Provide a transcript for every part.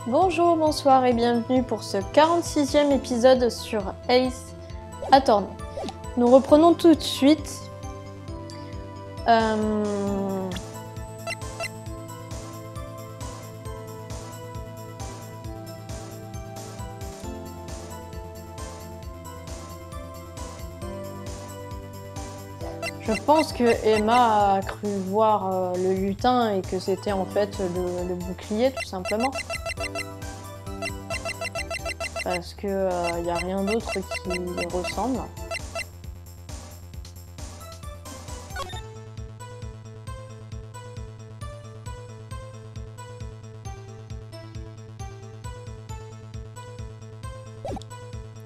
Bonjour, bonsoir et bienvenue pour ce 46e épisode sur Ace Attorney. Nous reprenons tout de suite. Je pense que Emma a cru voir le lutin et que c'était en fait le bouclier tout simplement. Parce que y a rien d'autre qui ressemble.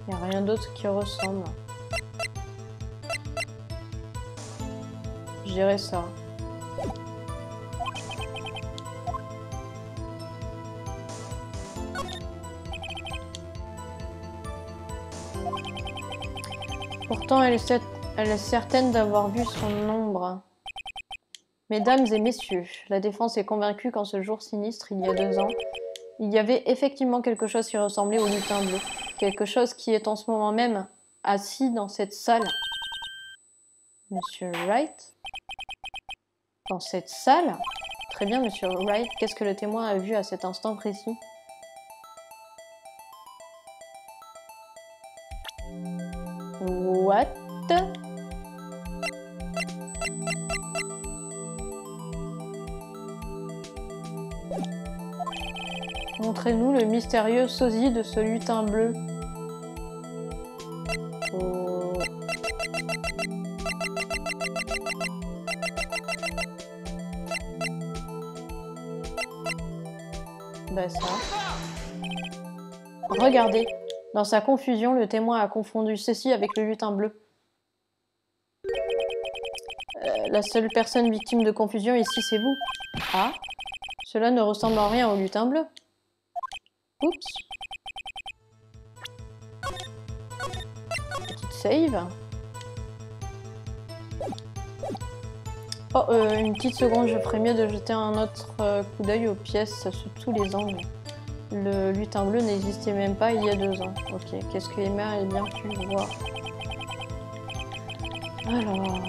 Y a rien d'autre qui ressemble. Je dirais ça. Pourtant, elle est certaine d'avoir vu son ombre. Mesdames et messieurs, la défense est convaincue qu'en ce jour sinistre, il y a 2 ans, il y avait effectivement quelque chose qui ressemblait au lutin bleu. Quelque chose qui est en ce moment même assis dans cette salle. Monsieur Wright? Dans cette salle? Très bien, Monsieur Wright. Qu'est-ce que le témoin a vu à cet instant précis? What? Montrez-nous le mystérieux sosie de ce lutin bleu. Oh. Ben ça. Regardez. Dans sa confusion, le témoin a confondu ceci avec le lutin bleu. La seule personne victime de confusion ici, c'est vous. Ah, cela ne ressemble en rien au lutin bleu. Oups. Petite save. Oh, une petite seconde, je ferais mieux de jeter un autre coup d'œil aux pièces sous tous les angles. Le lutin bleu n'existait même pas il y a 2 ans. Ok, qu'est-ce que Emma a bien pu voir? Alors...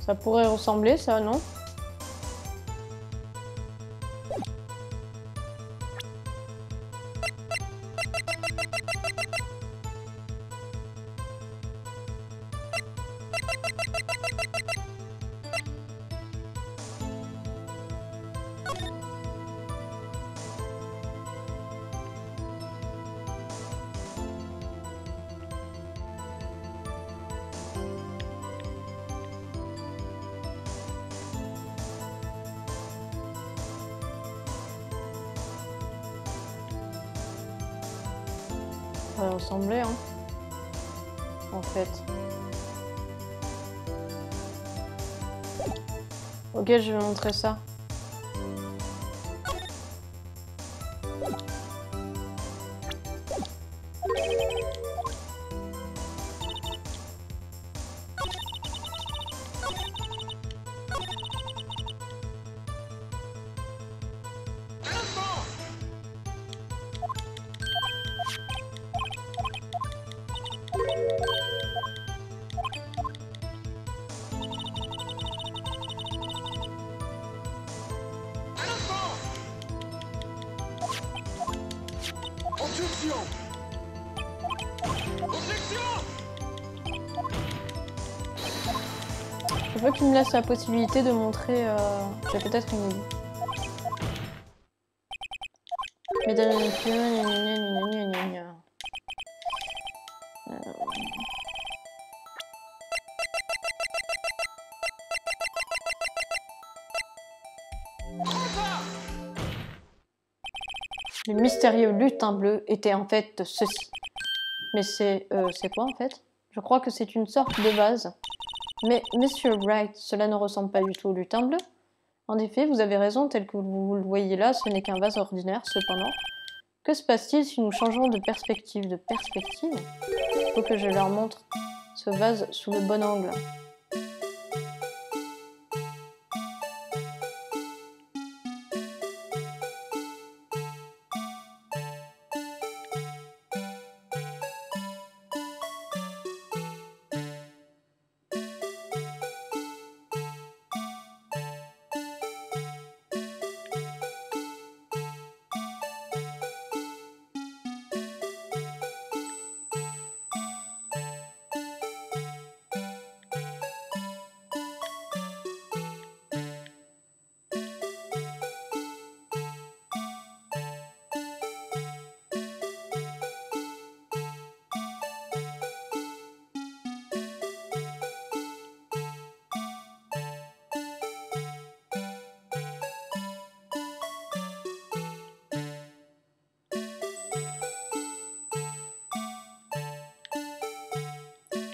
Ça pourrait ressembler, ça, non? Ça va ressembler, hein, en fait. Ok, je vais montrer ça. Je veux qu'il me laisse la possibilité de montrer... J'ai peut-être une idée. Mesdames et messieurs, gna gna gna gna gna gna gna. Les mystérieux lutins bleus étaient en fait ceci. Mais c'est quoi en fait? Je crois que c'est une sorte de vase. Mais, Monsieur Wright, cela ne ressemble pas du tout au lutin bleu. En effet, vous avez raison, tel que vous le voyez là, ce n'est qu'un vase ordinaire, cependant. Que se passe-t-il si nous changeons de perspective? De perspective? Il faut que je leur montre ce vase sous le bon angle.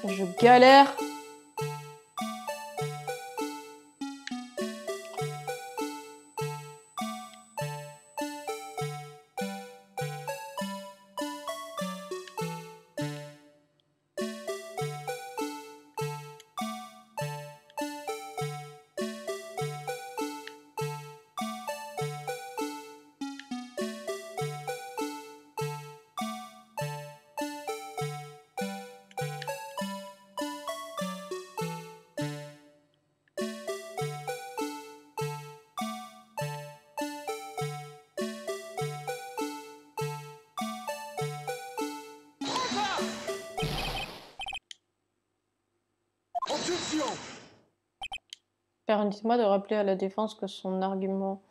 Je galère. Permettez-moi de rappeler à la défense que son argument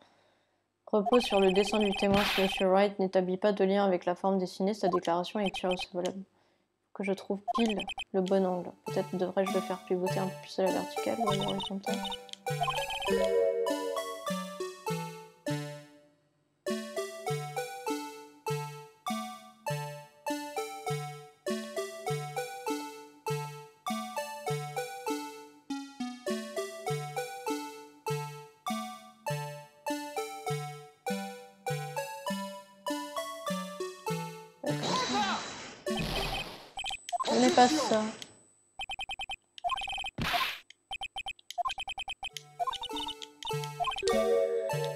repose sur le dessin du témoin. Si M. Wright n'établit pas de lien avec la forme dessinée, sa déclaration est irrecevable. Que je trouve pile le bon angle. Peut-être devrais-je le faire pivoter un peu plus à la verticale ou à l'horizontale. Ce n'est pas ça.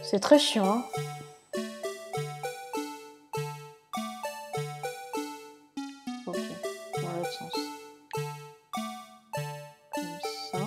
C'est très chiant, hein. Ok, dans l'autre sens. Comme ça.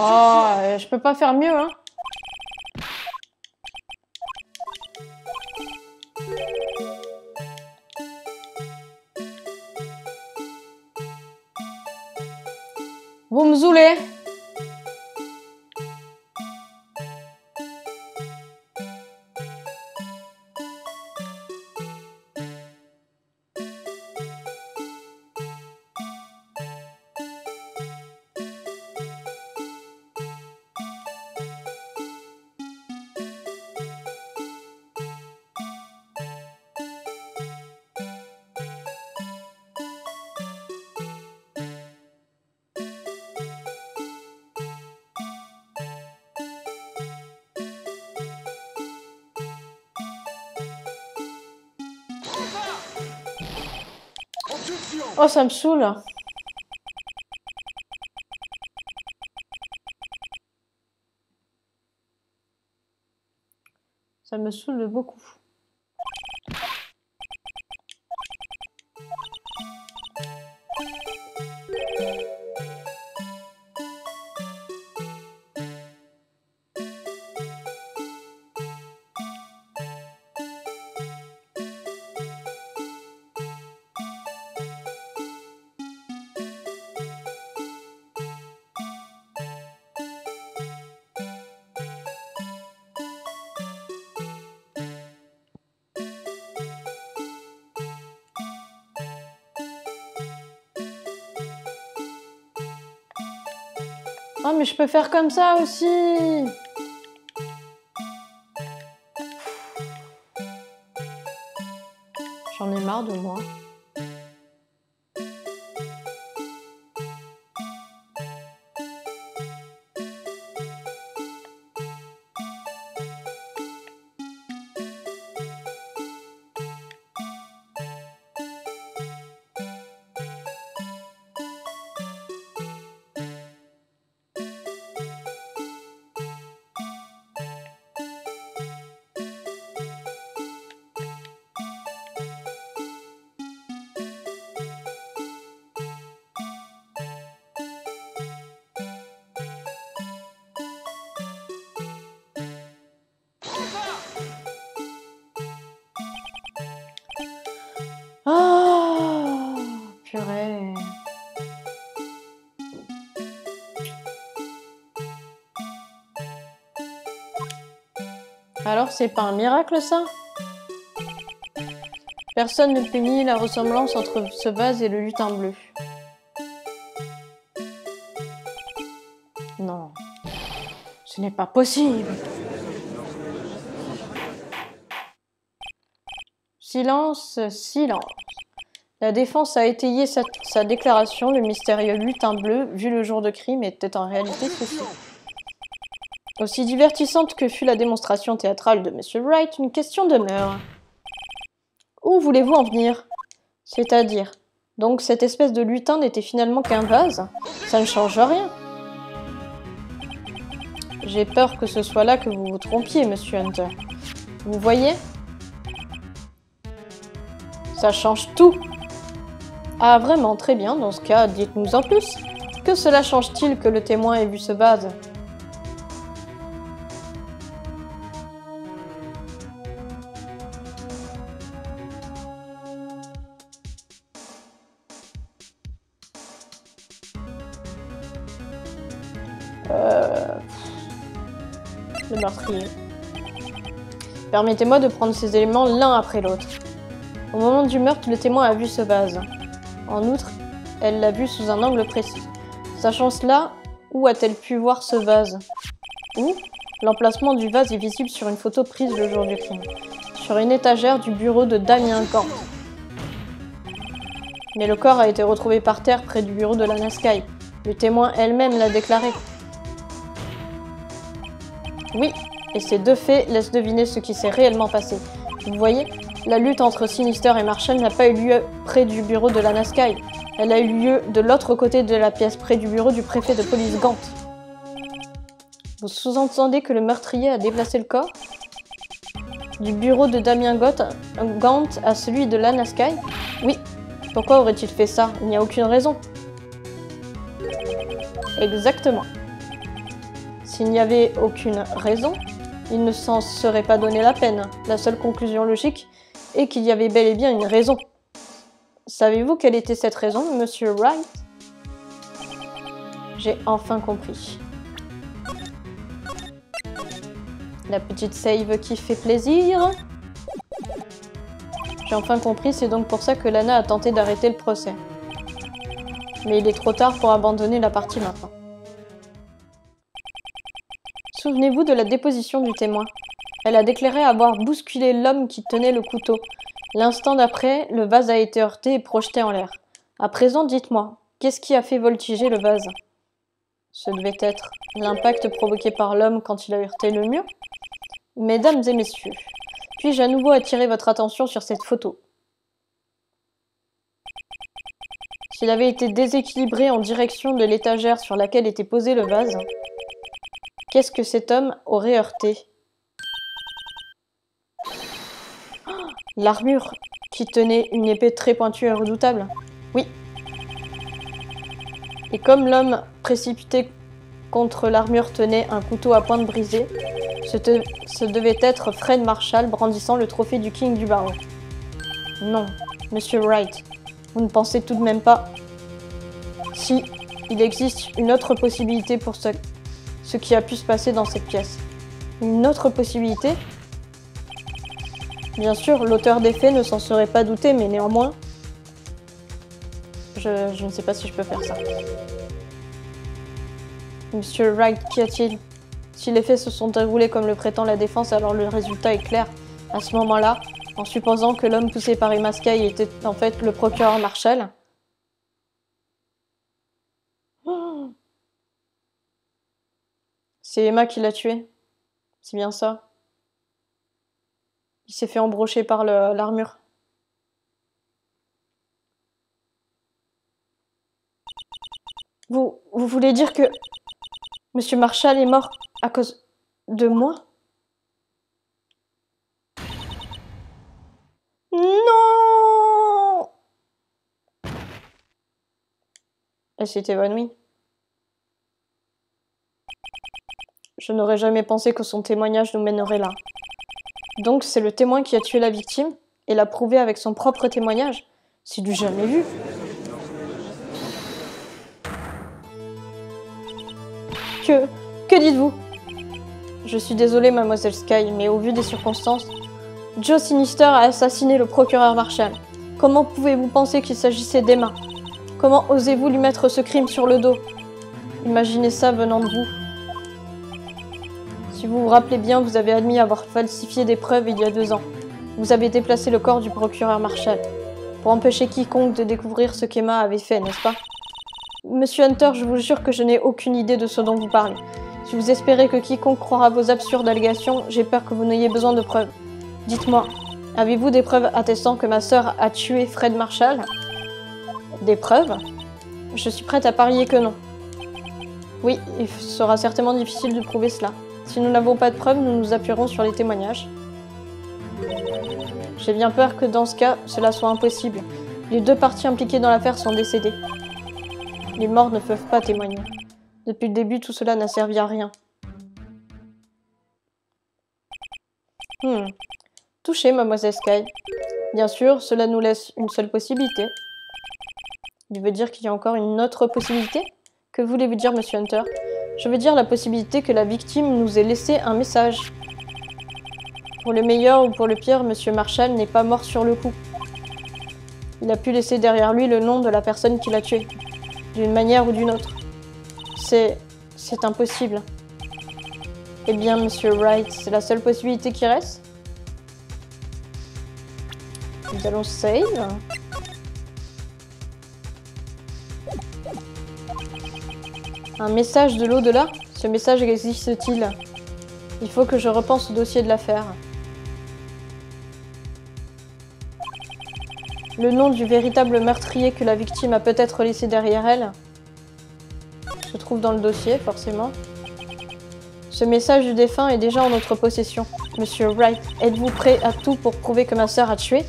Oh, je peux pas faire mieux, hein. Vous me saoulez. Oh, ça me saoule. Ça me saoule beaucoup. Oh, mais je peux faire comme ça aussi. J'en ai marre de moi. Oh, purée. Alors, c'est pas un miracle, ça? Personne ne peut nier la ressemblance entre ce vase et le lutin bleu. Non, ce n'est pas possible. Silence, silence. La défense a étayé sa déclaration. Le mystérieux lutin bleu, vu le jour de crime, était en réalité ceci. Aussi divertissante que fut la démonstration théâtrale de Monsieur Wright, une question demeure. Où voulez-vous en venir? C'est-à-dire, donc cette espèce de lutin n'était finalement qu'un vase? Ça ne change rien. J'ai peur que ce soit là que vous vous trompiez, Monsieur Hunter. Vous voyez? Ça change tout. Ah, vraiment, très bien. Dans ce cas, dites-nous en plus. Que cela change-t-il que le témoin ait vu ce vase? Le meurtrier. Permettez-moi de prendre ces éléments l'un après l'autre. Au moment du meurtre, le témoin a vu ce vase. En outre, elle l'a vu sous un angle précis. Sachant cela, où a-t-elle pu voir ce vase? Où? L'emplacement du vase est visible sur une photo prise le jour du crime. Sur une étagère du bureau de Damien Gant. Mais le corps a été retrouvé par terre près du bureau de Lana Skye. Le témoin elle-même l'a déclaré. Oui, et ces deux faits laissent deviner ce qui s'est réellement passé. Vous voyez, la lutte entre Sinister et Marshall n'a pas eu lieu près du bureau de Lana Skye. Elle a eu lieu de l'autre côté de la pièce, près du bureau du préfet de police Gant. Vous sous-entendez que le meurtrier a déplacé le corps du bureau de Damien Gant à celui de Lana Skye? Oui. Pourquoi aurait-il fait ça? Il n'y a aucune raison. Exactement. S'il n'y avait aucune raison, il ne s'en serait pas donné la peine. La seule conclusion logique est qu'il y avait bel et bien une raison. Savez-vous quelle était cette raison, Monsieur Wright? J'ai enfin compris. La petite save qui fait plaisir. J'ai enfin compris, c'est donc pour ça que Lana a tenté d'arrêter le procès. Mais il est trop tard pour abandonner la partie maintenant. Souvenez-vous de la déposition du témoin. Elle a déclaré avoir bousculé l'homme qui tenait le couteau. L'instant d'après, le vase a été heurté et projeté en l'air. À présent, dites-moi, qu'est-ce qui a fait voltiger le vase? Ce devait être l'impact provoqué par l'homme quand il a heurté le mur? Mesdames et messieurs, puis-je à nouveau attirer votre attention sur cette photo? S'il avait été déséquilibré en direction de l'étagère sur laquelle était posé le vase, qu'est-ce que cet homme aurait heurté? L'armure qui tenait une épée très pointue et redoutable. Oui. Et comme l'homme précipité contre l'armure tenait un couteau à pointe brisée, ce devait être Fred Marshall brandissant le trophée du King du Barreau. Non, Monsieur Wright, vous ne pensez tout de même pas... Si, il existe une autre possibilité pour ce qui a pu se passer dans cette pièce. Une autre possibilité? Bien sûr, l'auteur des faits ne s'en serait pas douté, mais néanmoins... Je ne sais pas si je peux faire ça. Monsieur Wright, qu'y a-t-il? Si les faits se sont déroulés comme le prétend la défense, alors le résultat est clair. À ce moment-là, en supposant que l'homme poussé par Emma Sky était en fait le procureur Marshall... Oh, c'est Emma qui l'a tué. C'est bien ça. Il s'est fait embrocher par l'armure. Vous voulez dire que Monsieur Marshall est mort à cause de moi? Non! Elle s'est évanouie. Je n'aurais jamais pensé que son témoignage nous mènerait là. Donc c'est le témoin qui a tué la victime et l'a prouvé avec son propre témoignage? C'est du jamais vu. Que dites-vous? Je suis désolée, mademoiselle Sky, mais au vu des circonstances, Joe Sinister a assassiné le procureur Marshall. Comment pouvez-vous penser qu'il s'agissait d'Emma? Comment osez-vous lui mettre ce crime sur le dos? Imaginez ça venant de vous. Si vous vous rappelez bien, vous avez admis avoir falsifié des preuves il y a 2 ans. Vous avez déplacé le corps du procureur Marshall pour empêcher quiconque de découvrir ce qu'Emma avait fait, n'est-ce pas? Monsieur Hunter, je vous jure que je n'ai aucune idée de ce dont vous parlez. Si vous espérez que quiconque croira vos absurdes allégations, j'ai peur que vous n'ayez besoin de preuves. Dites-moi, avez-vous des preuves attestant que ma sœur a tué Fred Marshall? Des preuves? Je suis prête à parier que non. Oui, il sera certainement difficile de prouver cela. Si nous n'avons pas de preuves, nous nous appuierons sur les témoignages. J'ai bien peur que dans ce cas, cela soit impossible. Les 2 parties impliquées dans l'affaire sont décédées. Les morts ne peuvent pas témoigner. Depuis le début, tout cela n'a servi à rien. Touché, mademoiselle Sky. Bien sûr, cela nous laisse une seule possibilité. Il veut dire qu'il y a encore une autre possibilité? Que voulez-vous dire, monsieur Hunter? Je veux dire la possibilité que la victime nous ait laissé un message. Pour le meilleur ou pour le pire, monsieur Marshall n'est pas mort sur le coup. Il a pu laisser derrière lui le nom de la personne qui l'a tué. D'une manière ou d'une autre. C'est impossible. Eh bien, monsieur Wright, c'est la seule possibilité qui reste? Nous allons save. Un message de l'au-delà? Ce message existe-t-il? Il faut que je repense au dossier de l'affaire. Le nom du véritable meurtrier que la victime a peut-être laissé derrière elle se trouve dans le dossier, forcément. Ce message du défunt est déjà en notre possession. Monsieur Wright, êtes-vous prêt à tout pour prouver que ma sœur a tué?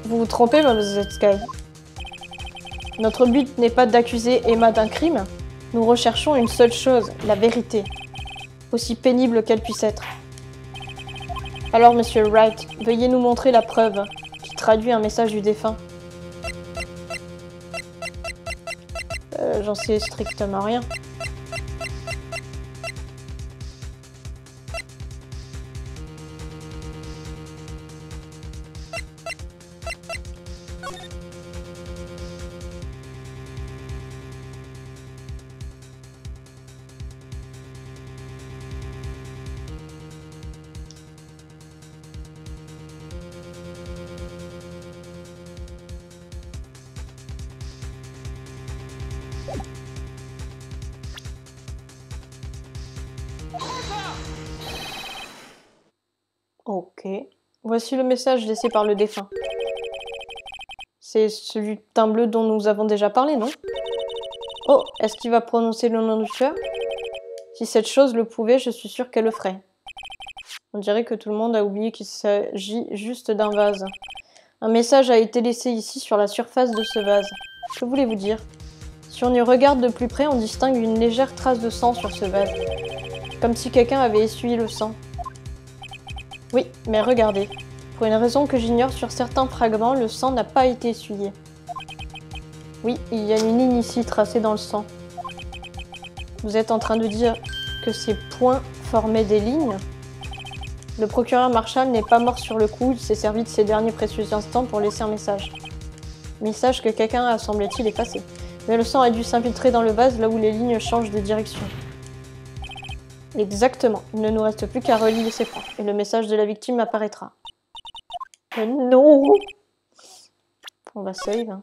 Vous vous trompez, mademoiselle Sky. Notre but n'est pas d'accuser Emma d'un crime. Nous recherchons une seule chose, la vérité. Aussi pénible qu'elle puisse être. Alors, monsieur Wright, veuillez nous montrer la preuve qui traduit un message du défunt. J'en sais strictement rien. Ok. Voici le message laissé par le défunt. C'est celui teint bleu dont nous avons déjà parlé, non? Oh, est-ce qu'il va prononcer le nom du tueur? Si cette chose le pouvait, je suis sûre qu'elle le ferait. On dirait que tout le monde a oublié qu'il s'agit juste d'un vase. Un message a été laissé ici sur la surface de ce vase. Que voulez-vous dire? Si on y regarde de plus près, on distingue une légère trace de sang sur ce vase. Comme si quelqu'un avait essuyé le sang. Oui, mais regardez. Pour une raison que j'ignore, sur certains fragments, le sang n'a pas été essuyé. Oui, il y a une ligne ici tracée dans le sang. Vous êtes en train de dire que ces points formaient des lignes? Le procureur Marshall n'est pas mort sur le coup, il s'est servi de ses derniers précieux instants pour laisser un message. Message que quelqu'un a, semblait-il, effacé. Mais le sang a dû s'infiltrer dans le vase là où les lignes changent de direction. Exactement. Il ne nous reste plus qu'à relier ces points. Et le message de la victime apparaîtra. Non! On va save. Hein.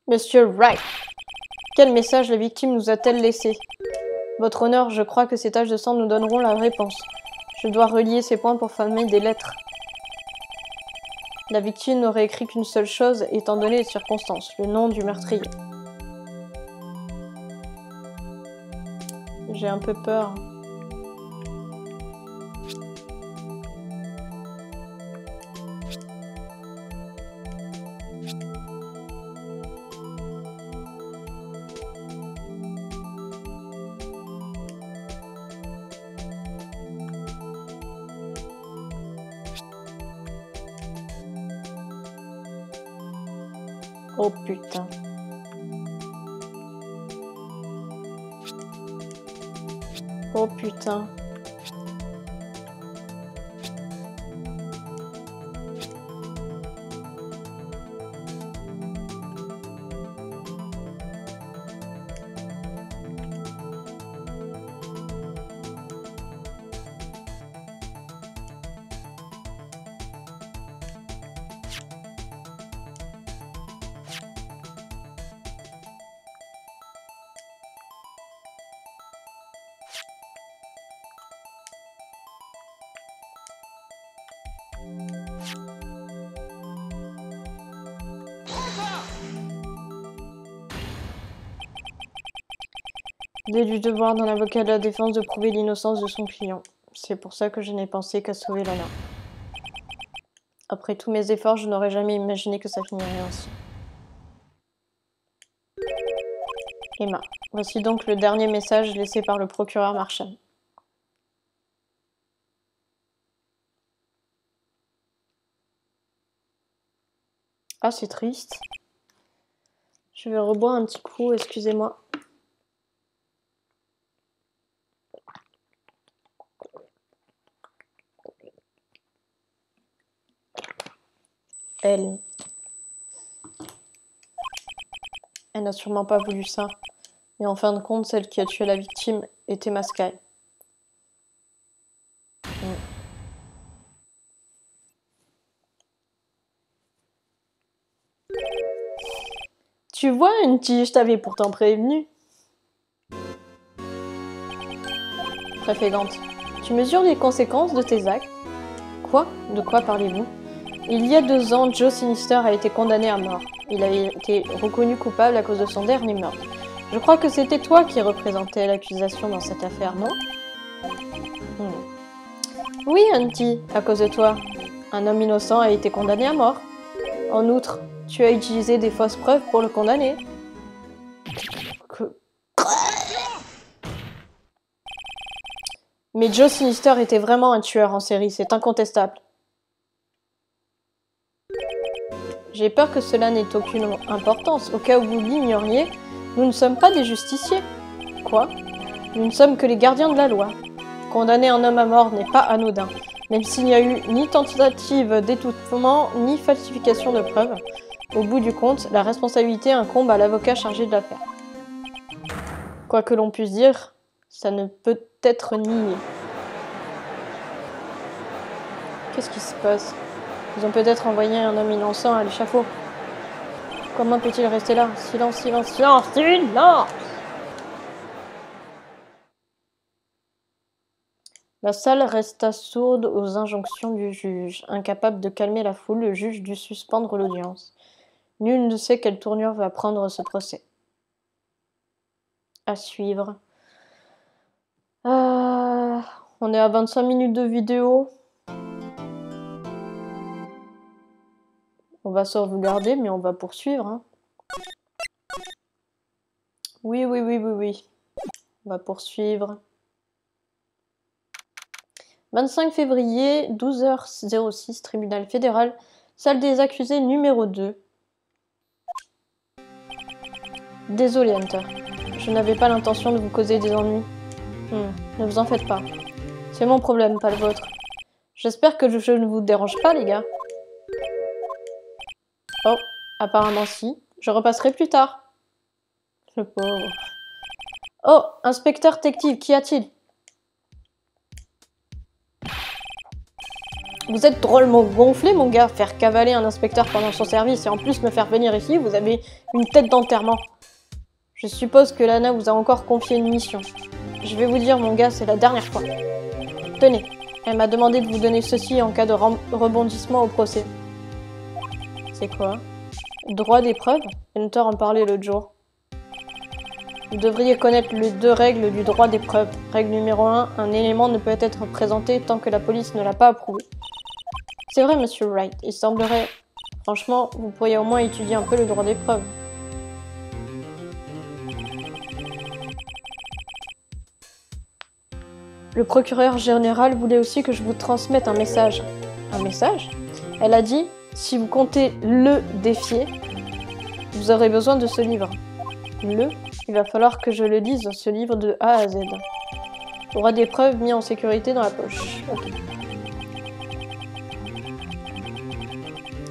Monsieur Wright, quel message la victime nous a-t-elle laissé? Votre honneur, je crois que ces taches de sang nous donneront la réponse. Je dois relier ces points pour former des lettres. La victime n'aurait écrit qu'une seule chose, étant donné les circonstances, le nom du meurtrier. J'ai un peu peur. Oh putain. Oh putain. Il est du devoir d'un avocat de la défense de prouver l'innocence de son client. C'est pour ça que je n'ai pensé qu'à sauver Lana. Après tous mes efforts, je n'aurais jamais imaginé que ça finirait ainsi. Emma. Voici donc le dernier message laissé par le procureur Marshall. Ah, c'est triste. Je vais reboire un petit coup, excusez-moi. Elle n'a sûrement pas voulu ça. Mais en fin de compte, celle qui a tué la victime était Sky. Tu vois, Auntie, je t'avais pourtant prévenu. Préfégante, tu mesures les conséquences de tes actes? Quoi? De quoi parlez-vous? Il y a 2 ans, Joe Sinister a été condamné à mort. Il a été reconnu coupable à cause de son dernier meurtre. Je crois que c'était toi qui représentais l'accusation dans cette affaire, non? Oui, Auntie, à cause de toi. Un homme innocent a été condamné à mort. En outre, tu as utilisé des fausses preuves pour le condamner. Mais Joe Sinister était vraiment un tueur en série, c'est incontestable. J'ai peur que cela n'ait aucune importance. Au cas où vous l'ignoriez, nous ne sommes pas des justiciers. Quoi? Nous ne sommes que les gardiens de la loi. Condamner un homme à mort n'est pas anodin, même s'il n'y a eu ni tentative d'étouffement, ni falsification de preuves. Au bout du compte, la responsabilité incombe à l'avocat chargé de l'affaire. Quoi que l'on puisse dire, ça ne peut être nié. Qu'est-ce qui se passe? Ils ont peut-être envoyé un homme innocent à l'échafaud. Comment peut-il rester là? Silence, silence, silence, silence! La salle resta sourde aux injonctions du juge. Incapable de calmer la foule, le juge dut suspendre l'audience. Nul ne sait quelle tournure va prendre ce procès. À suivre. On est à 25 minutes de vidéo. On va sauvegarder, mais on va poursuivre. Hein. Oui. On va poursuivre. 25 février, 12h06, tribunal fédéral, salle des accusés numéro 2. Désolé, Hunter. Je n'avais pas l'intention de vous causer des ennuis. Ne vous en faites pas. C'est mon problème, pas le vôtre. J'espère que je ne vous dérange pas, les gars. Oh, apparemment si. Je repasserai plus tard. Le pauvre. Oh, inspecteur détective, qu'y a-t-il? Vous êtes drôlement gonflé, mon gars. Faire cavaler un inspecteur pendant son service et en plus me faire venir ici, vous avez une tête d'enterrement. Je suppose que Lana vous a encore confié une mission. Je vais vous dire, mon gars, c'est la dernière fois. Tenez, elle m'a demandé de vous donner ceci en cas de rebondissement au procès. C'est quoi? Droit d'épreuve? Hunter en parlait l'autre jour. Vous devriez connaître les 2 règles du droit d'épreuve. Règle numéro 1, un élément ne peut être présenté tant que la police ne l'a pas approuvé. C'est vrai, monsieur Wright, il semblerait... Franchement, vous pourriez au moins étudier un peu le droit d'épreuve. Le procureur général voulait aussi que je vous transmette un message. Un message? Elle a dit, si vous comptez le défier, vous aurez besoin de ce livre. Il va falloir que je le lise, ce livre de A à Z. Droit d'épreuve mis en sécurité dans la poche. Okay.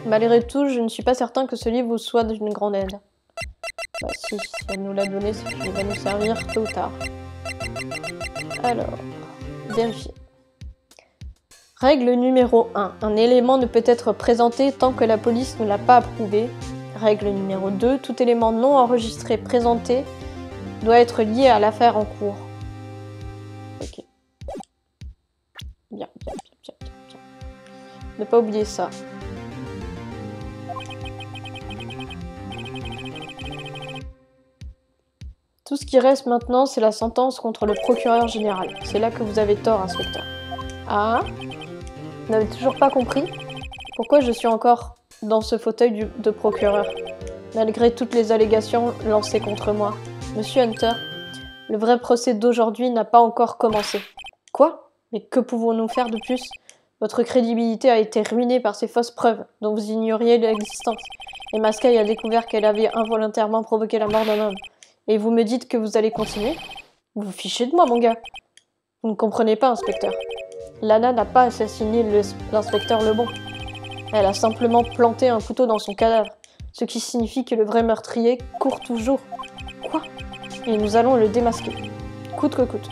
Malgré tout, je ne suis pas certain que ce livre vous soit d'une grande aide. Bah si elle nous l'a donné, c'est qu'il va nous servir tôt ou tard. Alors, vérifier. Règle numéro 1. Un élément ne peut être présenté tant que la police ne l'a pas approuvé. Règle numéro 2. Tout élément non enregistré présenté doit être lié à l'affaire en cours. Ok. Bien. Ne pas oublier ça. Tout ce qui reste maintenant, c'est la sentence contre le procureur général. C'est là que vous avez tort, inspecteur. Ah? Vous n'avez toujours pas compris? Pourquoi je suis encore dans ce fauteuil de procureur, malgré toutes les allégations lancées contre moi? Monsieur Hunter, le vrai procès d'aujourd'hui n'a pas encore commencé. Quoi? Mais que pouvons-nous faire de plus? Votre crédibilité a été ruinée par ces fausses preuves, dont vous ignoriez l'existence. Et Maskai a découvert qu'elle avait involontairement provoqué la mort d'un homme. Et vous me dites que vous allez continuer? Vous vous fichez de moi, mon gars. Vous ne comprenez pas, inspecteur. Lana n'a pas assassiné l'inspecteur Lebon. Elle a simplement planté un couteau dans son cadavre, ce qui signifie que le vrai meurtrier court toujours. Quoi? Et nous allons le démasquer, coûte que coûte.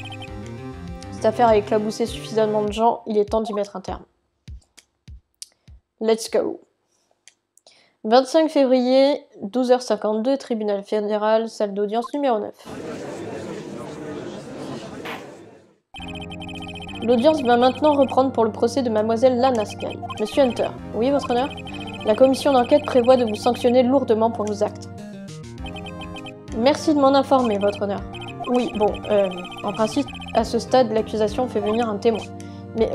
Cette affaire a éclaboussé suffisamment de gens, il est temps d'y mettre un terme. Let's go. 25 février, 12h52, tribunal fédéral, salle d'audience numéro 9. L'audience va maintenant reprendre pour le procès de mademoiselle Lana Skye. Monsieur Hunter, oui, votre honneur? La commission d'enquête prévoit de vous sanctionner lourdement pour vos actes. Merci de m'en informer, votre honneur. Oui, bon, en principe, à ce stade, l'accusation fait venir un témoin. Mais,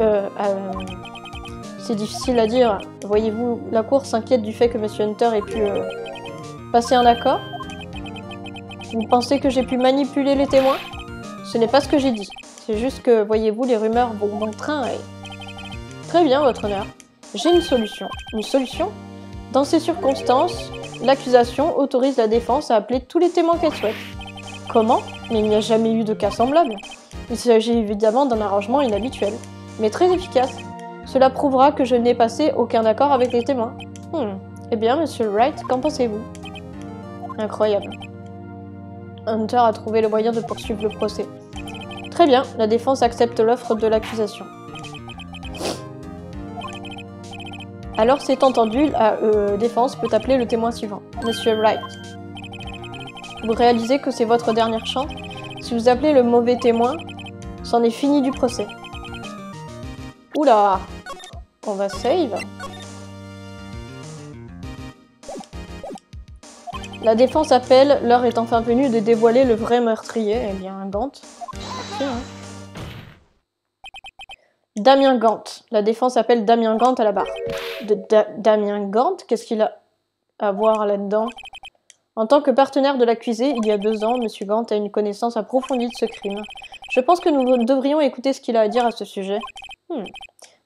c'est difficile à dire. Voyez-vous, la cour s'inquiète du fait que monsieur Hunter ait pu passer un accord. Vous pensez que j'ai pu manipuler les témoins? Ce n'est pas ce que j'ai dit. C'est juste que, voyez-vous, les rumeurs vont bon train et... Très bien, votre honneur. J'ai une solution. Une solution? Dans ces circonstances, l'accusation autorise la défense à appeler tous les témoins qu'elle souhaite. Comment? Mais il n'y a jamais eu de cas semblable. Il s'agit évidemment d'un arrangement inhabituel, mais très efficace. Cela prouvera que je n'ai passé aucun accord avec les témoins. Eh bien, monsieur Wright, qu'en pensez-vous? Incroyable. Hunter a trouvé le moyen de poursuivre le procès. Très bien, la défense accepte l'offre de l'accusation. Alors, c'est entendu, la défense peut appeler le témoin suivant. Monsieur Wright. Vous réalisez que c'est votre dernière chance? Si vous appelez le mauvais témoin, c'en est fini du procès. Oula! On va save. La défense appelle, l'heure est enfin venue de dévoiler le vrai meurtrier. Eh bien, Gant. Okay, hein. Damien Gant. La défense appelle Damien Gant à la barre. Damien Gant? Qu'est-ce qu'il a à voir là-dedans? En tant que partenaire de l'accusé, il y a 2 ans, M. Gant a une connaissance approfondie de ce crime. Je pense que nous devrions écouter ce qu'il a à dire à ce sujet.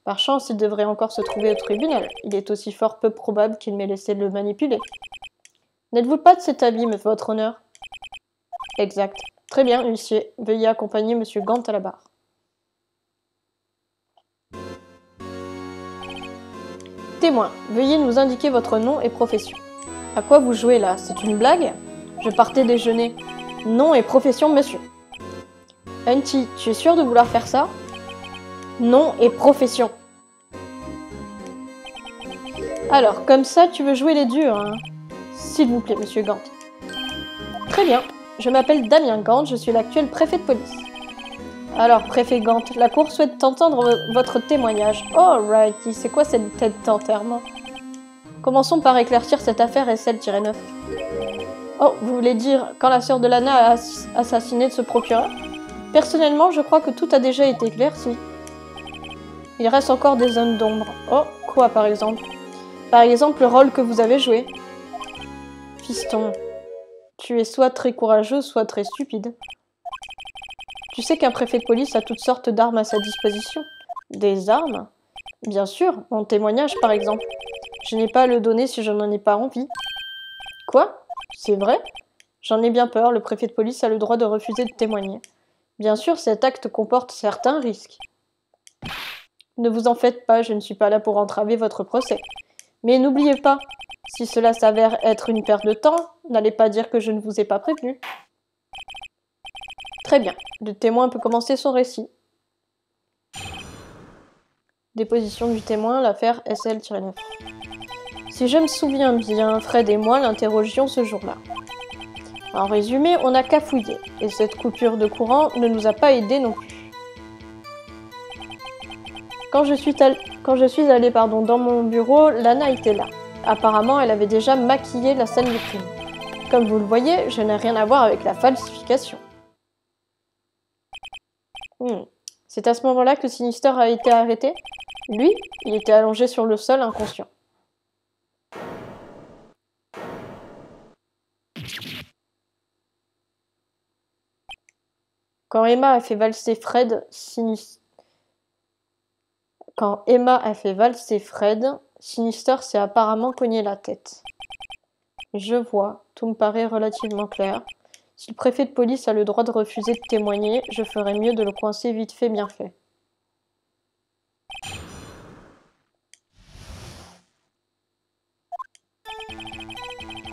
Par chance, il devrait encore se trouver au tribunal. Il est aussi fort peu probable qu'il m'ait laissé le manipuler. N'êtes-vous pas de cet avis, votre honneur? Exact. Très bien, huissier. Veuillez accompagner M. Gant à la barre. Témoin, veuillez nous indiquer votre nom et profession. À quoi vous jouez là? C'est une blague? Je partais déjeuner. Nom et profession, monsieur. Hunty, tu es sûr de vouloir faire ça? Nom et profession. Alors, comme ça, tu veux jouer les durs, hein? S'il vous plaît, monsieur Gant. Très bien. Je m'appelle Damien Gant, je suis l'actuel préfet de police. Alors, préfet Gant, la cour souhaite entendre votre témoignage. Oh, righty, c'est quoi cette tête d'enterrement? Commençons par éclaircir cette affaire SL-9. Oh, vous voulez dire quand la sœur de Lana a assassiné ce procureur? Personnellement, je crois que tout a déjà été éclairci. Il reste encore des zones d'ombre. Oh, quoi par exemple? Par exemple, le rôle que vous avez joué. Fiston, tu es soit très courageux, soit très stupide. Tu sais qu'un préfet de police a toutes sortes d'armes à sa disposition. Des armes? Bien sûr, mon témoignage par exemple. Je n'ai pas à le donner si je n'en ai pas envie. Quoi? C'est vrai? J'en ai bien peur, le préfet de police a le droit de refuser de témoigner. Bien sûr, cet acte comporte certains risques. Ne vous en faites pas, je ne suis pas là pour entraver votre procès. Mais n'oubliez pas, si cela s'avère être une perte de temps, n'allez pas dire que je ne vous ai pas prévenu. Très bien, le témoin peut commencer son récit. Déposition du témoin, l'affaire SL-9. Si je me souviens bien, Fred et moi l'interrogions ce jour-là. En résumé, on n'a qu'à fouiller, et cette coupure de courant ne nous a pas aidés non plus. Quand je suis allée dans mon bureau, Lana était là. Apparemment, elle avait déjà maquillé la scène du crime. Comme vous le voyez, je n'ai rien à voir avec la falsification. C'est à ce moment-là que Sinister a été arrêté? Lui, il était allongé sur le sol, inconscient. Quand Emma a fait valser Fred, Sinister s'est apparemment cogné la tête. Je vois, tout me paraît relativement clair. Si le préfet de police a le droit de refuser de témoigner, je ferais mieux de le coincer vite fait, bien fait.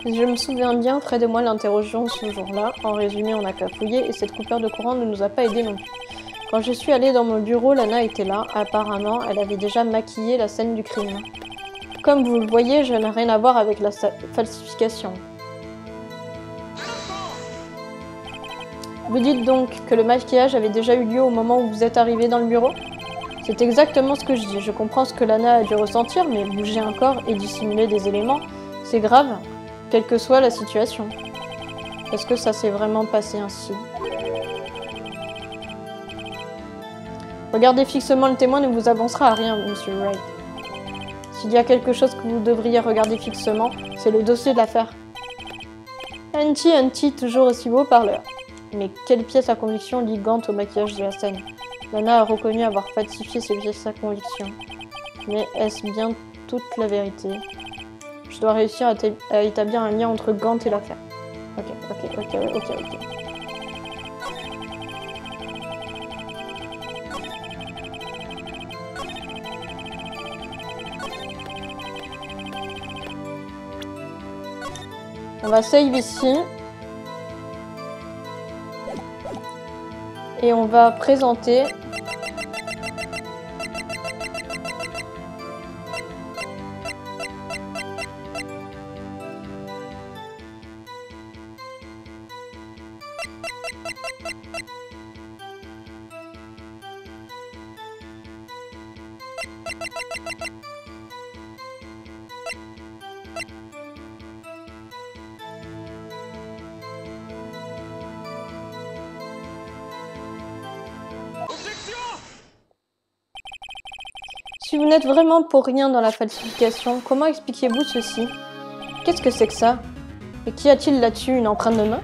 Si je me souviens bien, Fred et moi l'interrogions ce jour-là. En résumé, on n'a qu'à fouiller et cette coupure de courant ne nous a pas aidés non plus. Quand je suis allée dans mon bureau, Lana était là. Apparemment, elle avait déjà maquillé la scène du crime. Comme vous le voyez, je n'ai rien à voir avec la falsification. Vous dites donc que le maquillage avait déjà eu lieu au moment où vous êtes arrivé dans le bureau? C'est exactement ce que je dis. Je comprends ce que Lana a dû ressentir, mais bouger un corps et dissimuler des éléments, c'est grave, quelle que soit la situation. Est-ce que ça s'est vraiment passé ainsi? Regardez fixement le témoin ne vous avancera à rien, monsieur Wright. S'il y a quelque chose que vous devriez regarder fixement, c'est le dossier de l'affaire. Hunty, toujours aussi beau parleur. Mais quelle pièce à conviction ligante au maquillage de la scène? Lana a reconnu avoir falsifié ses pièces à conviction. Mais est-ce bien toute la vérité? Je dois réussir à établir un lien entre Gant et l'affaire. Ok. On va save ici. Et on va présenter Si vous n'êtes vraiment pour rien dans la falsification, comment expliquez-vous ceci? Qu'est-ce que c'est que ça? Et qu'y a-t-il là-dessus? Une empreinte de main?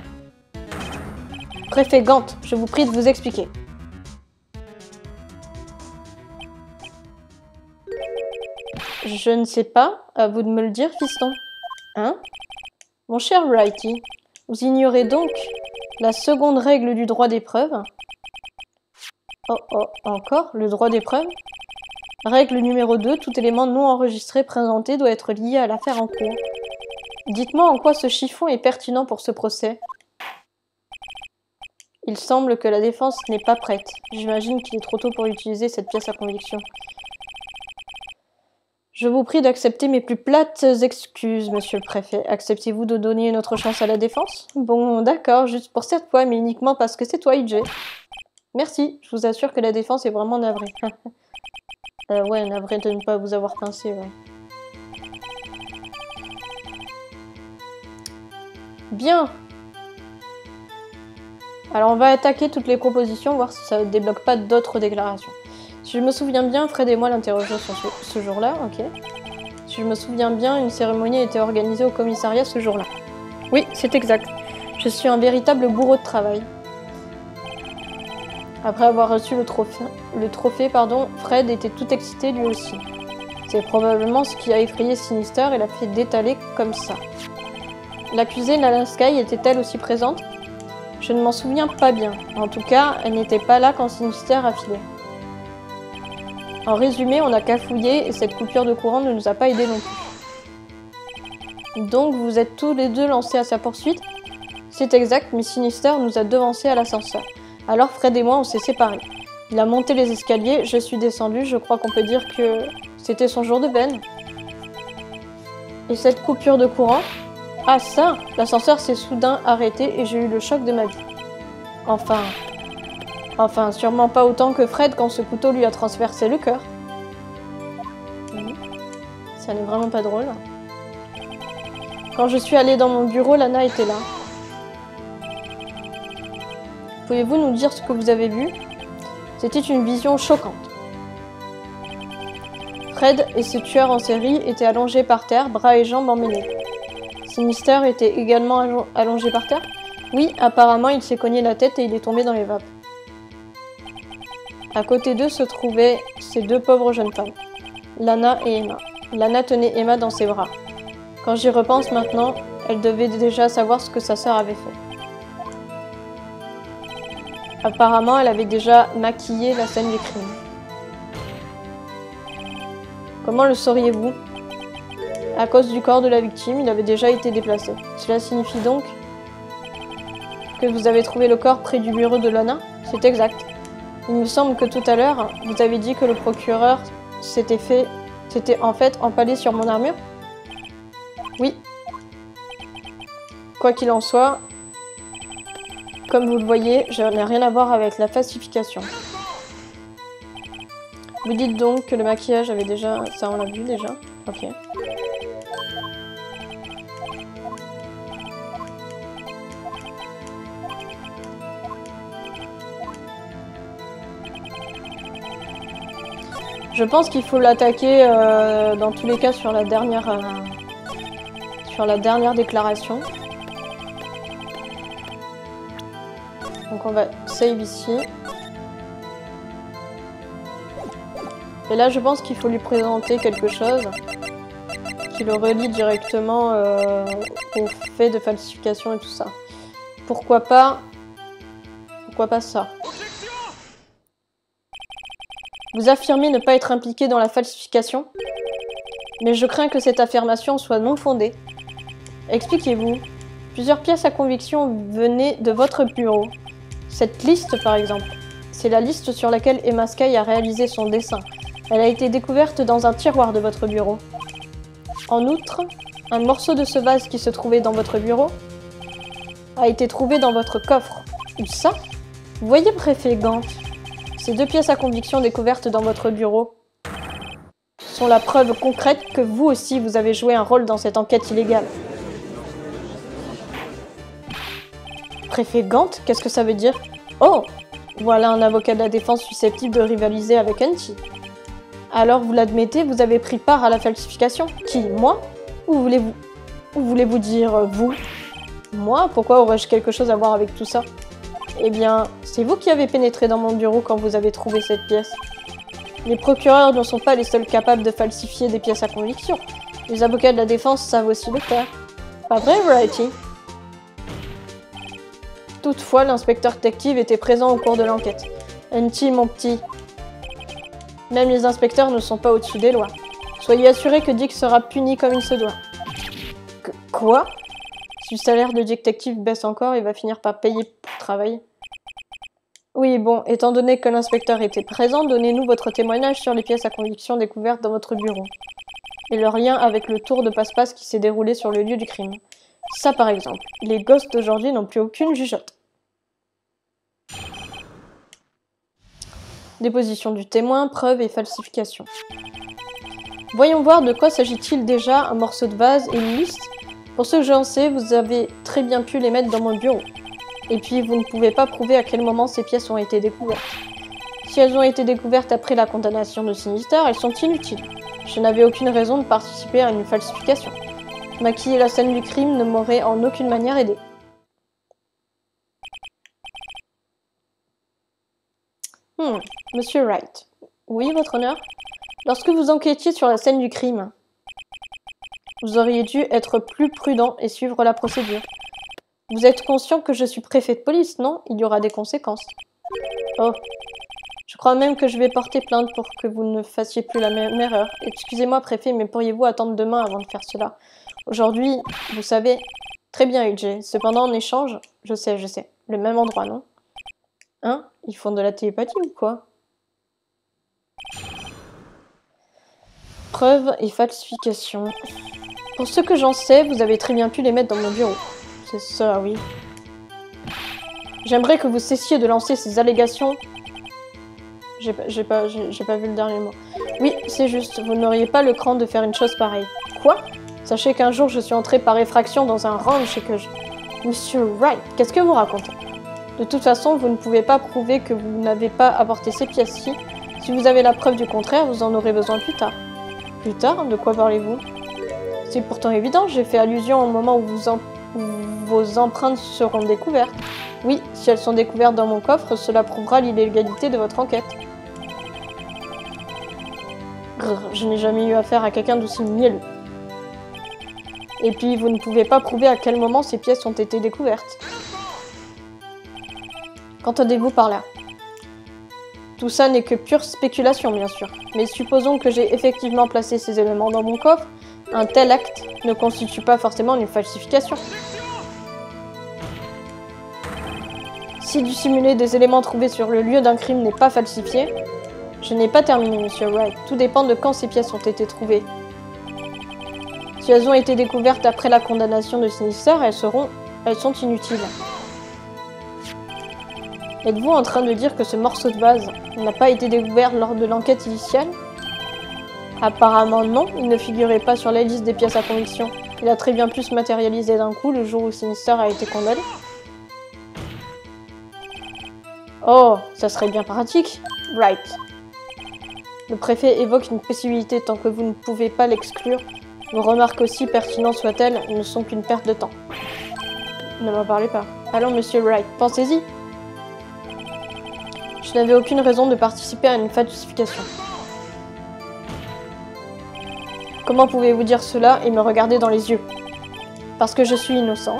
Préfet Gant, je vous prie de vous expliquer. Je ne sais pas, à vous de me le dire, fiston. Hein? Mon cher Wrighty, vous ignorez donc la seconde règle du droit des preuves? Oh, encore? Le droit des preuves? Règle numéro 2, tout élément non enregistré présenté doit être lié à l'affaire en cours. Dites-moi en quoi ce chiffon est pertinent pour ce procès. Il semble que la défense n'est pas prête. J'imagine qu'il est trop tôt pour utiliser cette pièce à conviction. Je vous prie d'accepter mes plus plates excuses, monsieur le préfet. Acceptez-vous de donner une autre chance à la défense? Bon, d'accord, juste pour cette fois, mais uniquement parce que c'est toi, IJ. Merci, je vous assure que la défense est vraiment navrée. Ouais, navrée de ne pas vous avoir pincé, ouais. Bien. Alors on va attaquer toutes les propositions, voir si ça ne débloque pas d'autres déclarations. Si je me souviens bien, Fred et moi l'interrogeons ce jour-là, ok. Si je me souviens bien, une cérémonie a été organisée au commissariat ce jour-là. Oui, c'est exact. Je suis un véritable bourreau de travail. Après avoir reçu le trophée, Fred était tout excité lui aussi. C'est probablement ce qui a effrayé Sinister et l'a fait détaler comme ça. L'accusée Nala Sky était-elle aussi présente? Je ne m'en souviens pas bien. En tout cas, elle n'était pas là quand Sinister a filé. En résumé, on a cafouillé et cette coupure de courant ne nous a pas aidés non plus. Donc vous êtes tous les deux lancés à sa poursuite? C'est exact, mais Sinister nous a devancés à l'ascenseur. Alors Fred et moi on s'est séparés. Il a monté les escaliers, je suis descendue, je crois qu'on peut dire que c'était son jour de peine. Et cette coupure de courant? Ah ça, l'ascenseur s'est soudain arrêté et j'ai eu le choc de ma vie. Enfin, sûrement pas autant que Fred quand ce couteau lui a transpercé le cœur. Ça n'est vraiment pas drôle. Quand je suis allée dans mon bureau, Lana était là. Pouvez-vous nous dire ce que vous avez vu? C'était une vision choquante. Fred et ses tueurs en série étaient allongés par terre, bras et jambes emmêlés. Sinister était également allongé par terre? Oui, apparemment il s'est cogné la tête et il est tombé dans les vapes. À côté d'eux se trouvaient ces deux pauvres jeunes femmes, Lana et Emma. Lana tenait Emma dans ses bras. Quand j'y repense maintenant, elle devait déjà savoir ce que sa sœur avait fait. Apparemment, elle avait déjà maquillé la scène du crime. Comment le sauriez-vous? À cause du corps de la victime, il avait déjà été déplacé. Cela signifie donc que vous avez trouvé le corps près du bureau de Lana? C'est exact. Il me semble que tout à l'heure, vous avez dit que le procureur s'était en fait empalé sur mon armure? Oui. Quoi qu'il en soit, comme vous le voyez, je n'ai rien à voir avec la falsification. Vous dites donc que le maquillage avait déjà... Ça, on l'a vu déjà? Ok. Je pense qu'il faut l'attaquer dans tous les cas sur la dernière déclaration. Donc on va save ici. Et là je pense qu'il faut lui présenter quelque chose qui le relie directement au fait de falsification et tout ça. Pourquoi pas ça? Vous affirmez ne pas être impliqué dans la falsification, mais je crains que cette affirmation soit non fondée. Expliquez-vous. Plusieurs pièces à conviction venaient de votre bureau. Cette liste, par exemple, c'est la liste sur laquelle Emma Sky a réalisé son dessin. Elle a été découverte dans un tiroir de votre bureau. En outre, un morceau de ce vase qui se trouvait dans votre bureau a été trouvé dans votre coffre. Où ça? Vous voyez, préfet Gant, ces deux pièces à conviction découvertes dans votre bureau sont la preuve concrète que vous aussi vous avez joué un rôle dans cette enquête illégale. Préfet Gant, qu'est-ce que ça veut dire? Oh, voilà un avocat de la défense susceptible de rivaliser avec Hunty. Alors vous l'admettez, vous avez pris part à la falsification? Qui? Moi? Ou voulez-vous dire vous? Moi? Pourquoi aurais-je quelque chose à voir avec tout ça? Eh bien, c'est vous qui avez pénétré dans mon bureau quand vous avez trouvé cette pièce. Les procureurs ne sont pas les seuls capables de falsifier des pièces à conviction. Les avocats de la défense savent aussi le faire. Pas vrai, Variety? Toutefois, l'inspecteur détective était présent au cours de l'enquête. NT, mon petit. Même les inspecteurs ne sont pas au-dessus des lois. Soyez assurés que Dick sera puni comme il se doit. Quoi? Si le salaire de détective baisse encore, il va finir par payer pour travailler. Oui, bon, étant donné que l'inspecteur était présent, donnez-nous votre témoignage sur les pièces à conviction découvertes dans votre bureau. Et le lien avec le tour de passe-passe qui s'est déroulé sur le lieu du crime. Ça, par exemple. Les gosses d'aujourd'hui n'ont plus aucune jugeote. Déposition du témoin, preuves et falsification. Voyons voir de quoi s'agit-il déjà, un morceau de vase et une liste. Pour ce que j'en sais, vous avez très bien pu les mettre dans mon bureau. Et puis, vous ne pouvez pas prouver à quel moment ces pièces ont été découvertes. Si elles ont été découvertes après la condamnation de Sinister, elles sont inutiles. Je n'avais aucune raison de participer à une falsification. Maquiller la scène du crime ne m'aurait en aucune manière aidé. Monsieur Wright. Oui, votre honneur? Lorsque vous enquêtiez sur la scène du crime, vous auriez dû être plus prudent et suivre la procédure. Vous êtes conscient que je suis préfet de police, non? Il y aura des conséquences. Oh. Je crois même que je vais porter plainte pour que vous ne fassiez plus la même erreur. Excusez-moi, préfet, mais pourriez-vous attendre demain avant de faire cela? Aujourd'hui, vous savez... Très bien, UJ. Cependant, en échange... Je sais. Le même endroit, non? Hein? Ils font de la télépathie ou quoi? Preuves et falsification. Pour ce que j'en sais, vous avez très bien pu les mettre dans mon bureau. C'est ça, oui. J'aimerais que vous cessiez de lancer ces allégations. J'ai pas vu le dernier mot. Oui, c'est juste. Vous n'auriez pas le cran de faire une chose pareille. Quoi? Sachez qu'un jour, je suis entrée par effraction dans un ranch et que je... Monsieur Wright, qu'est-ce que vous racontez? De toute façon, vous ne pouvez pas prouver que vous n'avez pas apporté ces pièces-ci. Si vous avez la preuve du contraire, vous en aurez besoin plus tard. Plus tard? De quoi parlez-vous? C'est pourtant évident, j'ai fait allusion au moment où vos empreintes seront découvertes. Oui, si elles sont découvertes dans mon coffre, cela prouvera l'illégalité de votre enquête. Grrr, je n'ai jamais eu affaire à quelqu'un d'aussi mielleux. Et puis, vous ne pouvez pas prouver à quel moment ces pièces ont été découvertes. Qu'entendez-vous par là? Tout ça n'est que pure spéculation, bien sûr. Mais supposons que j'ai effectivement placé ces éléments dans mon coffre. Un tel acte ne constitue pas forcément une falsification. Si dissimuler des éléments trouvés sur le lieu d'un crime n'est pas falsifié... Je n'ai pas terminé, Monsieur Wright. Tout dépend de quand ces pièces ont été trouvées. Si elles ont été découvertes après la condamnation de Sinister, elles sont inutiles. Êtes-vous en train de dire que ce morceau de vase n'a pas été découvert lors de l'enquête initiale? Apparemment non, il ne figurait pas sur la liste des pièces à conviction. Il a très bien pu se matérialiser d'un coup le jour où Sinister a été condamné. Oh, ça serait bien pratique. Right. Le préfet évoque une possibilité tant que vous ne pouvez pas l'exclure. Vos remarques, aussi pertinentes soient-elles, ne sont qu'une perte de temps. Ne m'en parlez pas. Allons, Monsieur Wright, pensez-y. Je n'avais aucune raison de participer à une falsification. Comment pouvez-vous dire cela et me regarder dans les yeux? Parce que je suis innocent.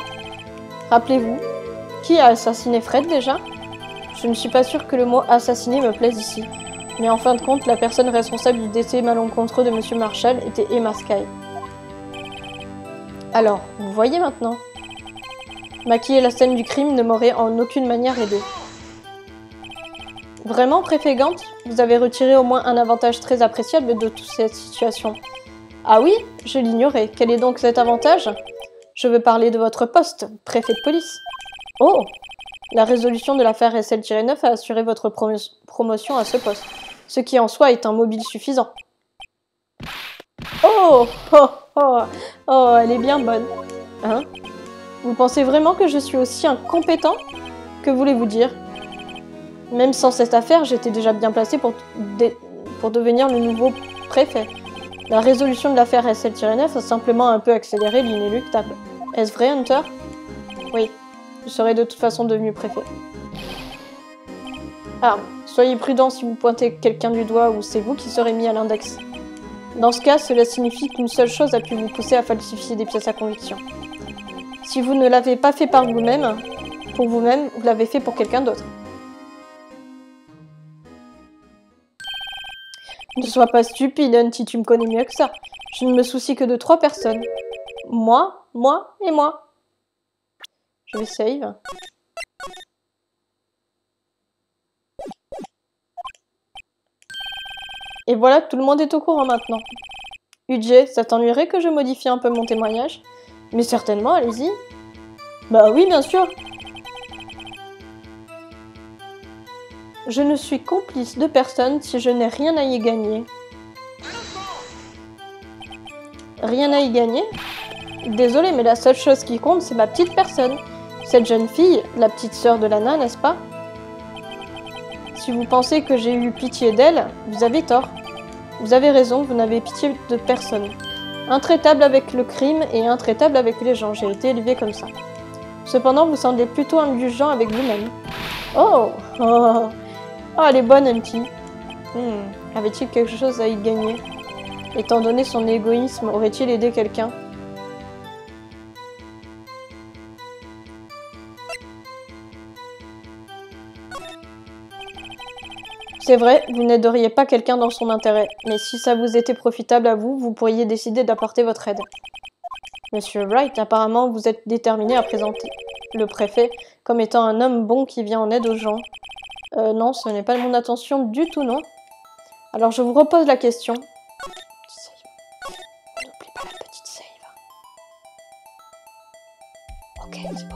Rappelez-vous, qui a assassiné Fred déjà? Je ne suis pas sûre que le mot « assassiner » me plaise ici. Mais en fin de compte, la personne responsable du décès malencontreux de Monsieur Marshall était Emma Sky. Alors, vous voyez maintenant? Maquiller la scène du crime ne m'aurait en aucune manière aidé. Vraiment, préfet Gant? Vous avez retiré au moins un avantage très appréciable de toute cette situation. Ah oui? Je l'ignorais. Quel est donc cet avantage? Je veux parler de votre poste, préfet de police. Oh! La résolution de l'affaire SL-9 a assuré votre promotion à ce poste, ce qui en soi est un mobile suffisant. Oh! Oh! Oh! Oh, elle est bien bonne. Hein? Vous pensez vraiment que je suis aussi incompétent? Que voulez-vous dire? Même sans cette affaire, j'étais déjà bien placé pour devenir le nouveau préfet. La résolution de l'affaire SL-9 a simplement un peu accéléré l'inéluctable. Est-ce vrai, Hunter? Oui, je serai de toute façon devenu préfet. Ah, soyez prudent si vous pointez quelqu'un du doigt ou c'est vous qui serez mis à l'index. Dans ce cas, cela signifie qu'une seule chose a pu vous pousser à falsifier des pièces à conviction. Si vous ne l'avez pas fait par vous-même, pour vous-même, vous l'avez fait pour quelqu'un d'autre. Ne sois pas stupide, Hunty, tu me connais mieux que ça. Je ne me soucie que de 3 personnes. Moi, moi et moi. Je vais save. Et voilà, tout le monde est au courant maintenant. UJ, ça t'ennuierait que je modifie un peu mon témoignage? Mais certainement, allez-y. Bah oui, bien sûr. Je ne suis complice de personne si je n'ai rien à y gagner. Rien à y gagner? Désolée, mais la seule chose qui compte, c'est ma petite personne. Cette jeune fille, la petite sœur de Lana, n'est-ce pas? Si vous pensez que j'ai eu pitié d'elle, vous avez tort. Vous avez raison, vous n'avez pitié de personne. Intraitable avec le crime et intraitable avec les gens, j'ai été élevée comme ça. Cependant, vous semblez plutôt indulgent avec vous-même. Oh, oh, oh, elle est bonne, Hunty. Avait-il quelque chose à y gagner? Étant donné son égoïsme, aurait-il aidé quelqu'un? C'est vrai, vous n'aideriez pas quelqu'un dans son intérêt, mais si ça vous était profitable à vous, vous pourriez décider d'apporter votre aide. Monsieur Wright, apparemment vous êtes déterminé à présenter le préfet comme étant un homme bon qui vient en aide aux gens. Non, ce n'est pas mon intention du tout, non. Alors je vous repose la question. N'oublie pas la petite save. Ok, c'est bon.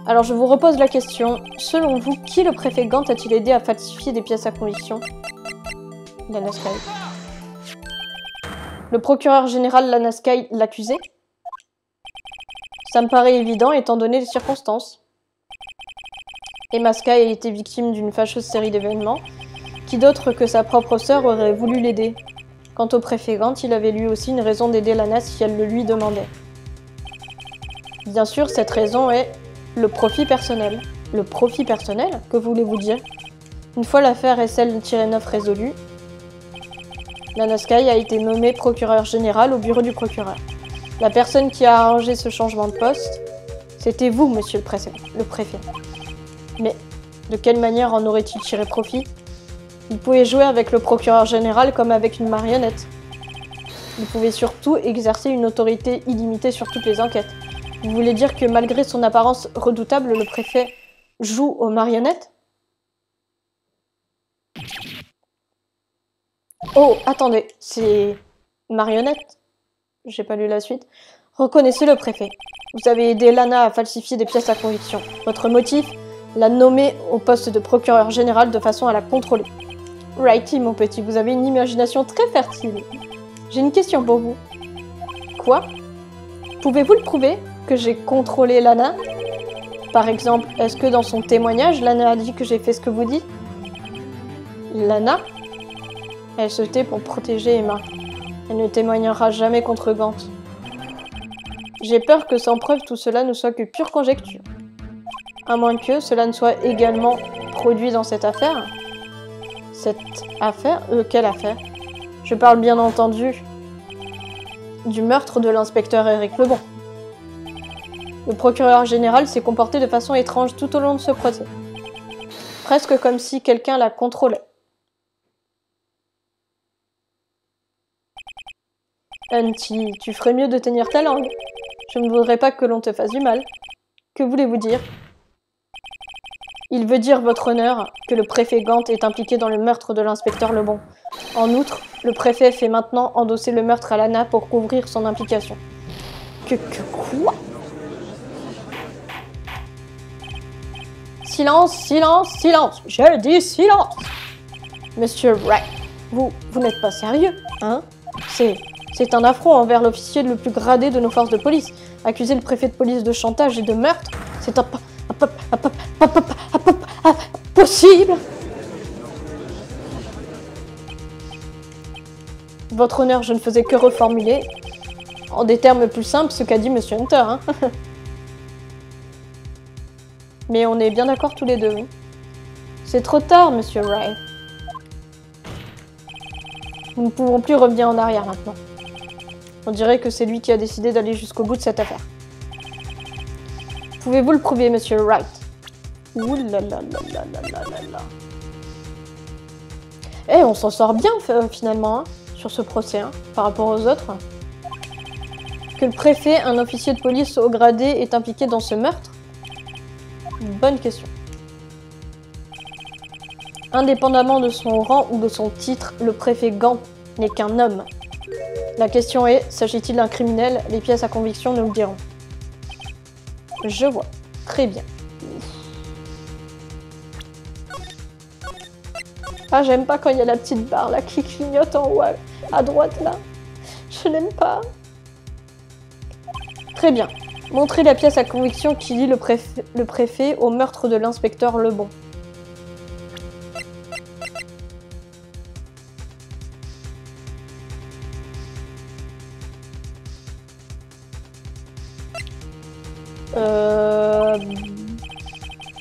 Alors je vous repose la question. Selon vous, qui le préfet Gant a-t-il aidé à falsifier des pièces à conviction? Lana Skye. Le procureur général Lana Skye l'accusait? Ça me paraît évident étant donné les circonstances. Emma Skye a été victime d'une fâcheuse série d'événements. Qui d'autre que sa propre sœur aurait voulu l'aider? Quant au préfet Gant, il avait lui aussi une raison d'aider Lana si elle le lui demandait. Bien sûr, cette raison est le profit personnel. Le profit personnel? Que voulez-vous dire? Une fois l'affaire SL-9 résolue, Lana Skye a été nommée procureur général au bureau du procureur. La personne qui a arrangé ce changement de poste, c'était vous, monsieur le préfet. Mais de quelle manière en aurait-il tiré profit? Il pouvait jouer avec le procureur général comme avec une marionnette. Il pouvait surtout exercer une autorité illimitée sur toutes les enquêtes. Vous voulez dire que malgré son apparence redoutable, le préfet joue aux marionnettes? Oh, attendez, c'est... marionnette? J'ai pas lu la suite. Reconnaissez le préfet. Vous avez aidé Lana à falsifier des pièces à conviction. Votre motif? La nommer au poste de procureur général de façon à la contrôler. Righty, mon petit, vous avez une imagination très fertile. J'ai une question pour vous. Quoi? Pouvez-vous le prouver que j'ai contrôlé Lana? Par exemple, est-ce que dans son témoignage, Lana a dit que j'ai fait ce que vous dites? Lana? Elle se tait pour protéger Emma. Elle ne témoignera jamais contre Gant. J'ai peur que sans preuve tout cela ne soit que pure conjecture. À moins que cela ne soit également produit dans cette affaire. Cette affaire? Quelle affaire? Je parle bien entendu du meurtre de l'inspecteur Eric Lebon. Le procureur général s'est comporté de façon étrange tout au long de ce procès. Presque comme si quelqu'un la contrôlait. Hunty, tu ferais mieux de tenir ta langue. Je ne voudrais pas que l'on te fasse du mal. Que voulez-vous dire? Il veut dire, votre honneur, que le préfet Gant est impliqué dans le meurtre de l'inspecteur Lebon. En outre, le préfet fait maintenant endosser le meurtre à Lana pour couvrir son implication. Que quoi? Silence, silence, silence! Je dis silence! Monsieur Wright, vous n'êtes pas sérieux, hein? C'est un affront envers l'officier le plus gradé de nos forces de police. Accuser le préfet de police de chantage et de meurtre, c'est impossible. Votre honneur, je ne faisais que reformuler, en des termes plus simples, ce qu'a dit Monsieur Hunter. Hein. Mais on est bien d'accord tous les deux, oui. C'est trop tard, Monsieur Wright. Nous ne pouvons plus revenir en arrière maintenant. On dirait que c'est lui qui a décidé d'aller jusqu'au bout de cette affaire. Pouvez-vous le prouver, Monsieur Wright? Ouh là là là là là là là là. Eh, on s'en sort bien, finalement, hein, sur ce procès, hein, par rapport aux autres. Que le préfet, un officier de police haut gradé, est impliqué dans ce meurtre? Bonne question. Indépendamment de son rang ou de son titre, le préfet Gant n'est qu'un homme. La question est, s'agit-il d'un criminel? Les pièces à conviction nous le diront. Je vois. Très bien. Ah, j'aime pas quand il y a la petite barre là qui clignote en haut à droite là. Je n'aime pas. Très bien. Montrez la pièce à conviction qui lie le préfet au meurtre de l'inspecteur Lebon.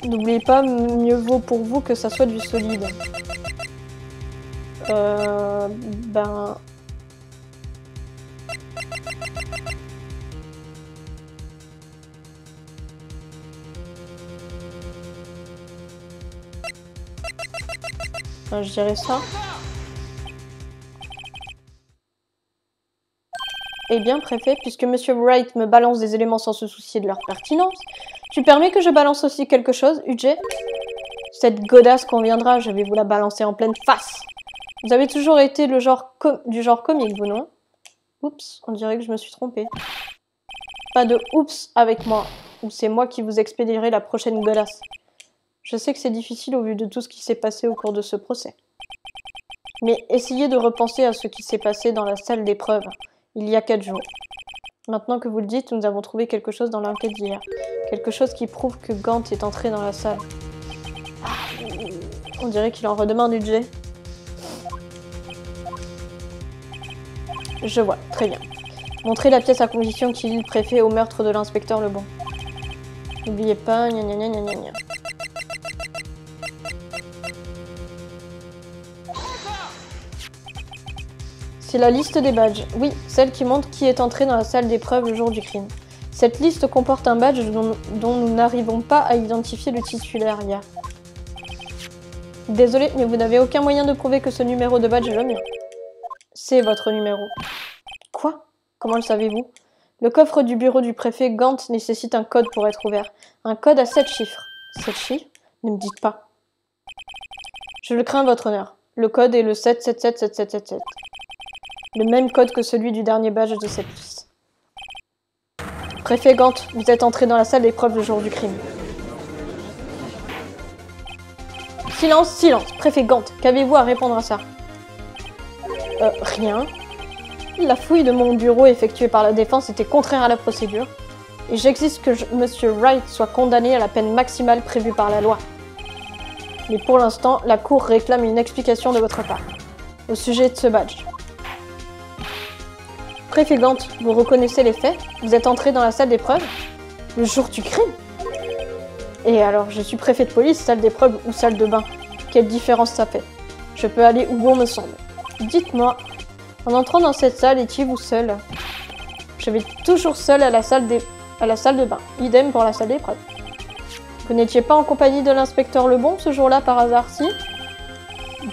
N'oubliez pas, mieux vaut pour vous que ça soit du solide. Ben... je dirais ça. Eh bien, préfet, puisque Monsieur Wright me balance des éléments sans se soucier de leur pertinence, tu permets que je balance aussi quelque chose, UJ? Cette godasse conviendra, je vais vous la balancer en pleine face. Vous avez toujours été du genre comique, vous, non? Oups, on dirait que je me suis trompée. Pas de oups avec moi, ou c'est moi qui vous expédierai la prochaine godasse. Je sais que c'est difficile au vu de tout ce qui s'est passé au cours de ce procès. Mais essayez de repenser à ce qui s'est passé dans la salle d'épreuve, il y a 4 jours. Maintenant que vous le dites, nous avons trouvé quelque chose dans l'enquête d'hier. Quelque chose qui prouve que Gant est entré dans la salle. On dirait qu'il en redemande du jet. Je vois, très bien. Montrez la pièce à conviction qui lie le préfet au meurtre de l'inspecteur Lebon. N'oubliez pas, gna gna gna gna gna gna. C'est la liste des badges. Oui, celle qui montre qui est entré dans la salle d'épreuve le jour du crime. Cette liste comporte un badge dont nous n'arrivons pas à identifier le titulaire hier. Désolé, mais vous n'avez aucun moyen de prouver que ce numéro de badge est le mien. C'est votre numéro. Quoi? Comment le savez-vous? Le coffre du bureau du préfet Gant nécessite un code pour être ouvert. Un code à 7 chiffres. 7 chiffres? Ne me dites pas. Je le crains, votre honneur. Le code est le 7777777. Le même code que celui du dernier badge de cette liste. Préfet Gant, vous êtes entré dans la salle d'épreuve le jour du crime. Silence, silence. Préfet Gant, qu'avez-vous à répondre à ça? Rien. La fouille de mon bureau effectuée par la défense était contraire à la procédure, et j'exige que Monsieur Wright soit condamné à la peine maximale prévue par la loi. Mais pour l'instant, la Cour réclame une explication de votre part, au sujet de ce badge. Préfet Gant, vous reconnaissez les faits? Vous êtes entré dans la salle d'épreuve le jour du crime? Et alors, je suis préfet de police, salle d'épreuve ou salle de bain. Quelle différence ça fait? Je peux aller où bon me semble. Dites-moi, en entrant dans cette salle, étiez-vous seul? Je vais toujours seul à la salle de bain. Idem pour la salle d'épreuve. Vous n'étiez pas en compagnie de l'inspecteur Lebon ce jour-là par hasard, si?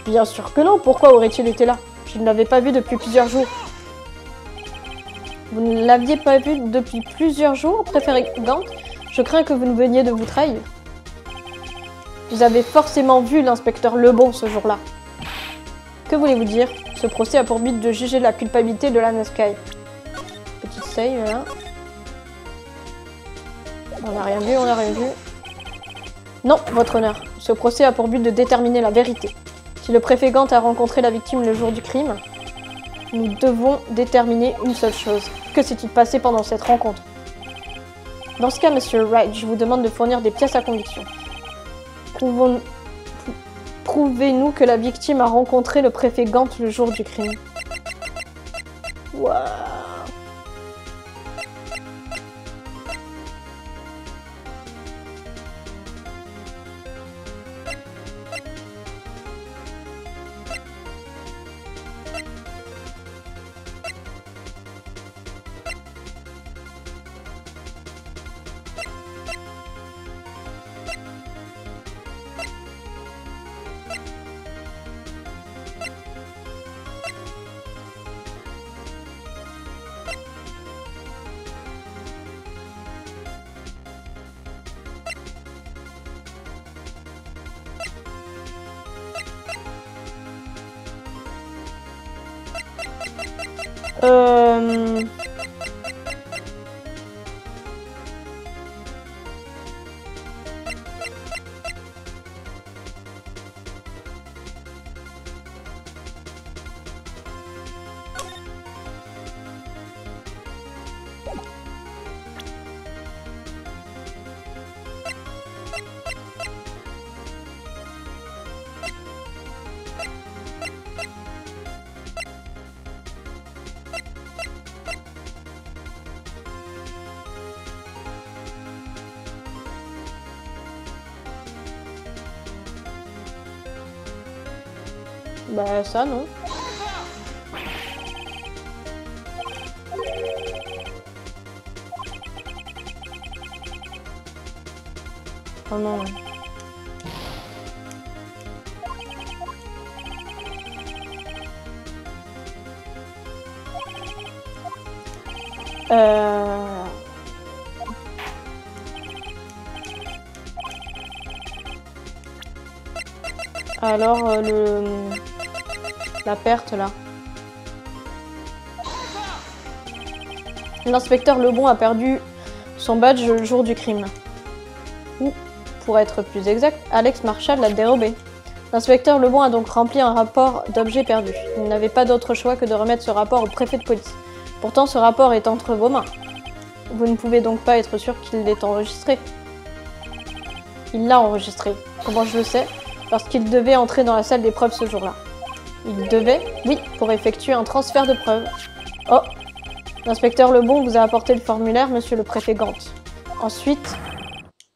Bien sûr que non, pourquoi aurait-il été là? Je ne l'avais pas vu depuis plusieurs jours. Vous ne l'aviez pas vu depuis plusieurs jours, préfet Gant? Je crains que vous ne veniez de vous trahir. Vous avez forcément vu l'inspecteur Lebon ce jour-là. Que voulez-vous dire? Ce procès a pour but de juger la culpabilité de Lana Skye. Petite save, là. On n'a rien vu, on n'a rien vu. Non, votre honneur. Ce procès a pour but de déterminer la vérité. Si le préfet Gant a rencontré la victime le jour du crime, nous devons déterminer une seule chose. Que s'est-il passé pendant cette rencontre? Dans ce cas, Monsieur Wright, je vous demande de fournir des pièces à conviction. Prouvez-nous que la victime a rencontré le préfet Gant le jour du crime. Waouh. Bah ça non. Oh non. Alors la perte là. L'inspecteur Lebon a perdu son badge le jour du crime. Ou, pour être plus exact, Alex Marshall l'a dérobé. L'inspecteur Lebon a donc rempli un rapport d'objets perdus. Il n'avait pas d'autre choix que de remettre ce rapport au préfet de police. Pourtant, ce rapport est entre vos mains. Vous ne pouvez donc pas être sûr qu'il l'ait enregistré. Il l'a enregistré. Comment je le sais? Parce qu'il devait entrer dans la salle des preuves ce jour-là. Il devait? Oui, pour effectuer un transfert de preuves. Oh! L'inspecteur Lebon vous a apporté le formulaire, monsieur le préfet Gant. Ensuite,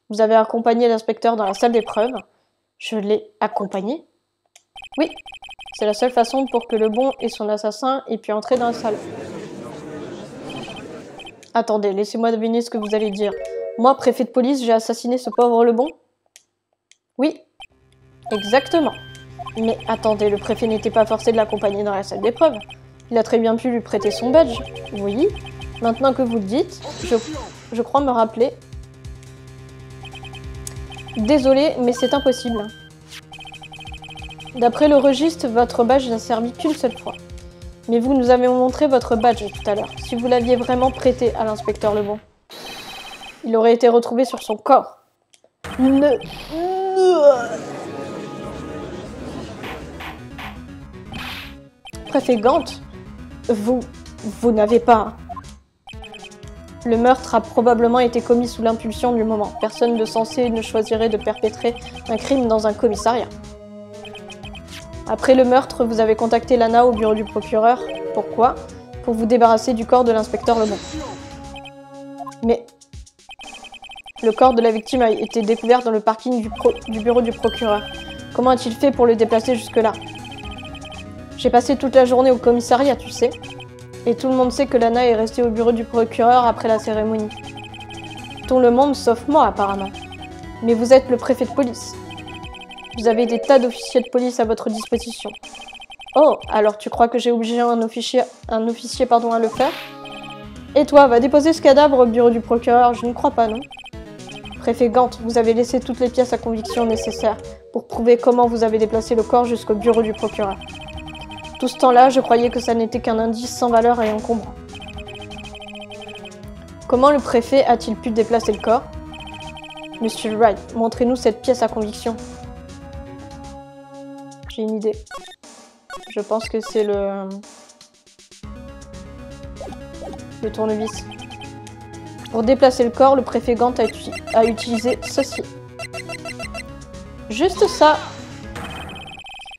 vous avez accompagné l'inspecteur dans la salle des preuves. Je l'ai accompagné? Oui, c'est la seule façon pour que Lebon et son assassin aient pu entrer dans la salle. Attendez, laissez-moi deviner ce que vous allez dire. Moi, préfet de police, j'ai assassiné ce pauvre Lebon? Oui, exactement. Mais attendez, le préfet n'était pas forcé de l'accompagner dans la salle d'épreuve. Il a très bien pu lui prêter son badge. Oui, maintenant que vous le dites, je crois me rappeler. Désolé, mais c'est impossible. D'après le registre, votre badge n'a servi qu'une seule fois. Mais vous nous avez montré votre badge tout à l'heure. Si vous l'aviez vraiment prêté à l'inspecteur Lebon, il aurait été retrouvé sur son corps. Préfet Gant, vous n'avez pas... Le meurtre a probablement été commis sous l'impulsion du moment. Personne de sensé ne choisirait de perpétrer un crime dans un commissariat. Après le meurtre, vous avez contacté Lana au bureau du procureur. Pourquoi? Pour vous débarrasser du corps de l'inspecteur Lebon. Mais le corps de la victime a été découvert dans le parking du bureau du procureur. Comment a-t-il fait pour le déplacer jusque-là? J'ai passé toute la journée au commissariat, tu sais. Et tout le monde sait que Lana est restée au bureau du procureur après la cérémonie. Tout le monde, sauf moi, apparemment. Mais vous êtes le préfet de police. Vous avez des tas d'officiers de police à votre disposition. Oh, alors tu crois que j'ai obligé un officier à le faire? Et toi, va déposer ce cadavre au bureau du procureur, je ne crois pas, non? Préfet Gant, vous avez laissé toutes les pièces à conviction nécessaires pour prouver comment vous avez déplacé le corps jusqu'au bureau du procureur. Tout ce temps-là, je croyais que ça n'était qu'un indice sans valeur et encombrant. Comment le préfet a-t-il pu déplacer le corps? Monsieur Wright, montrez-nous cette pièce à conviction. J'ai une idée. Je pense que c'est le tournevis. Pour déplacer le corps, le préfet Gant a utilisé ceci. Juste ça.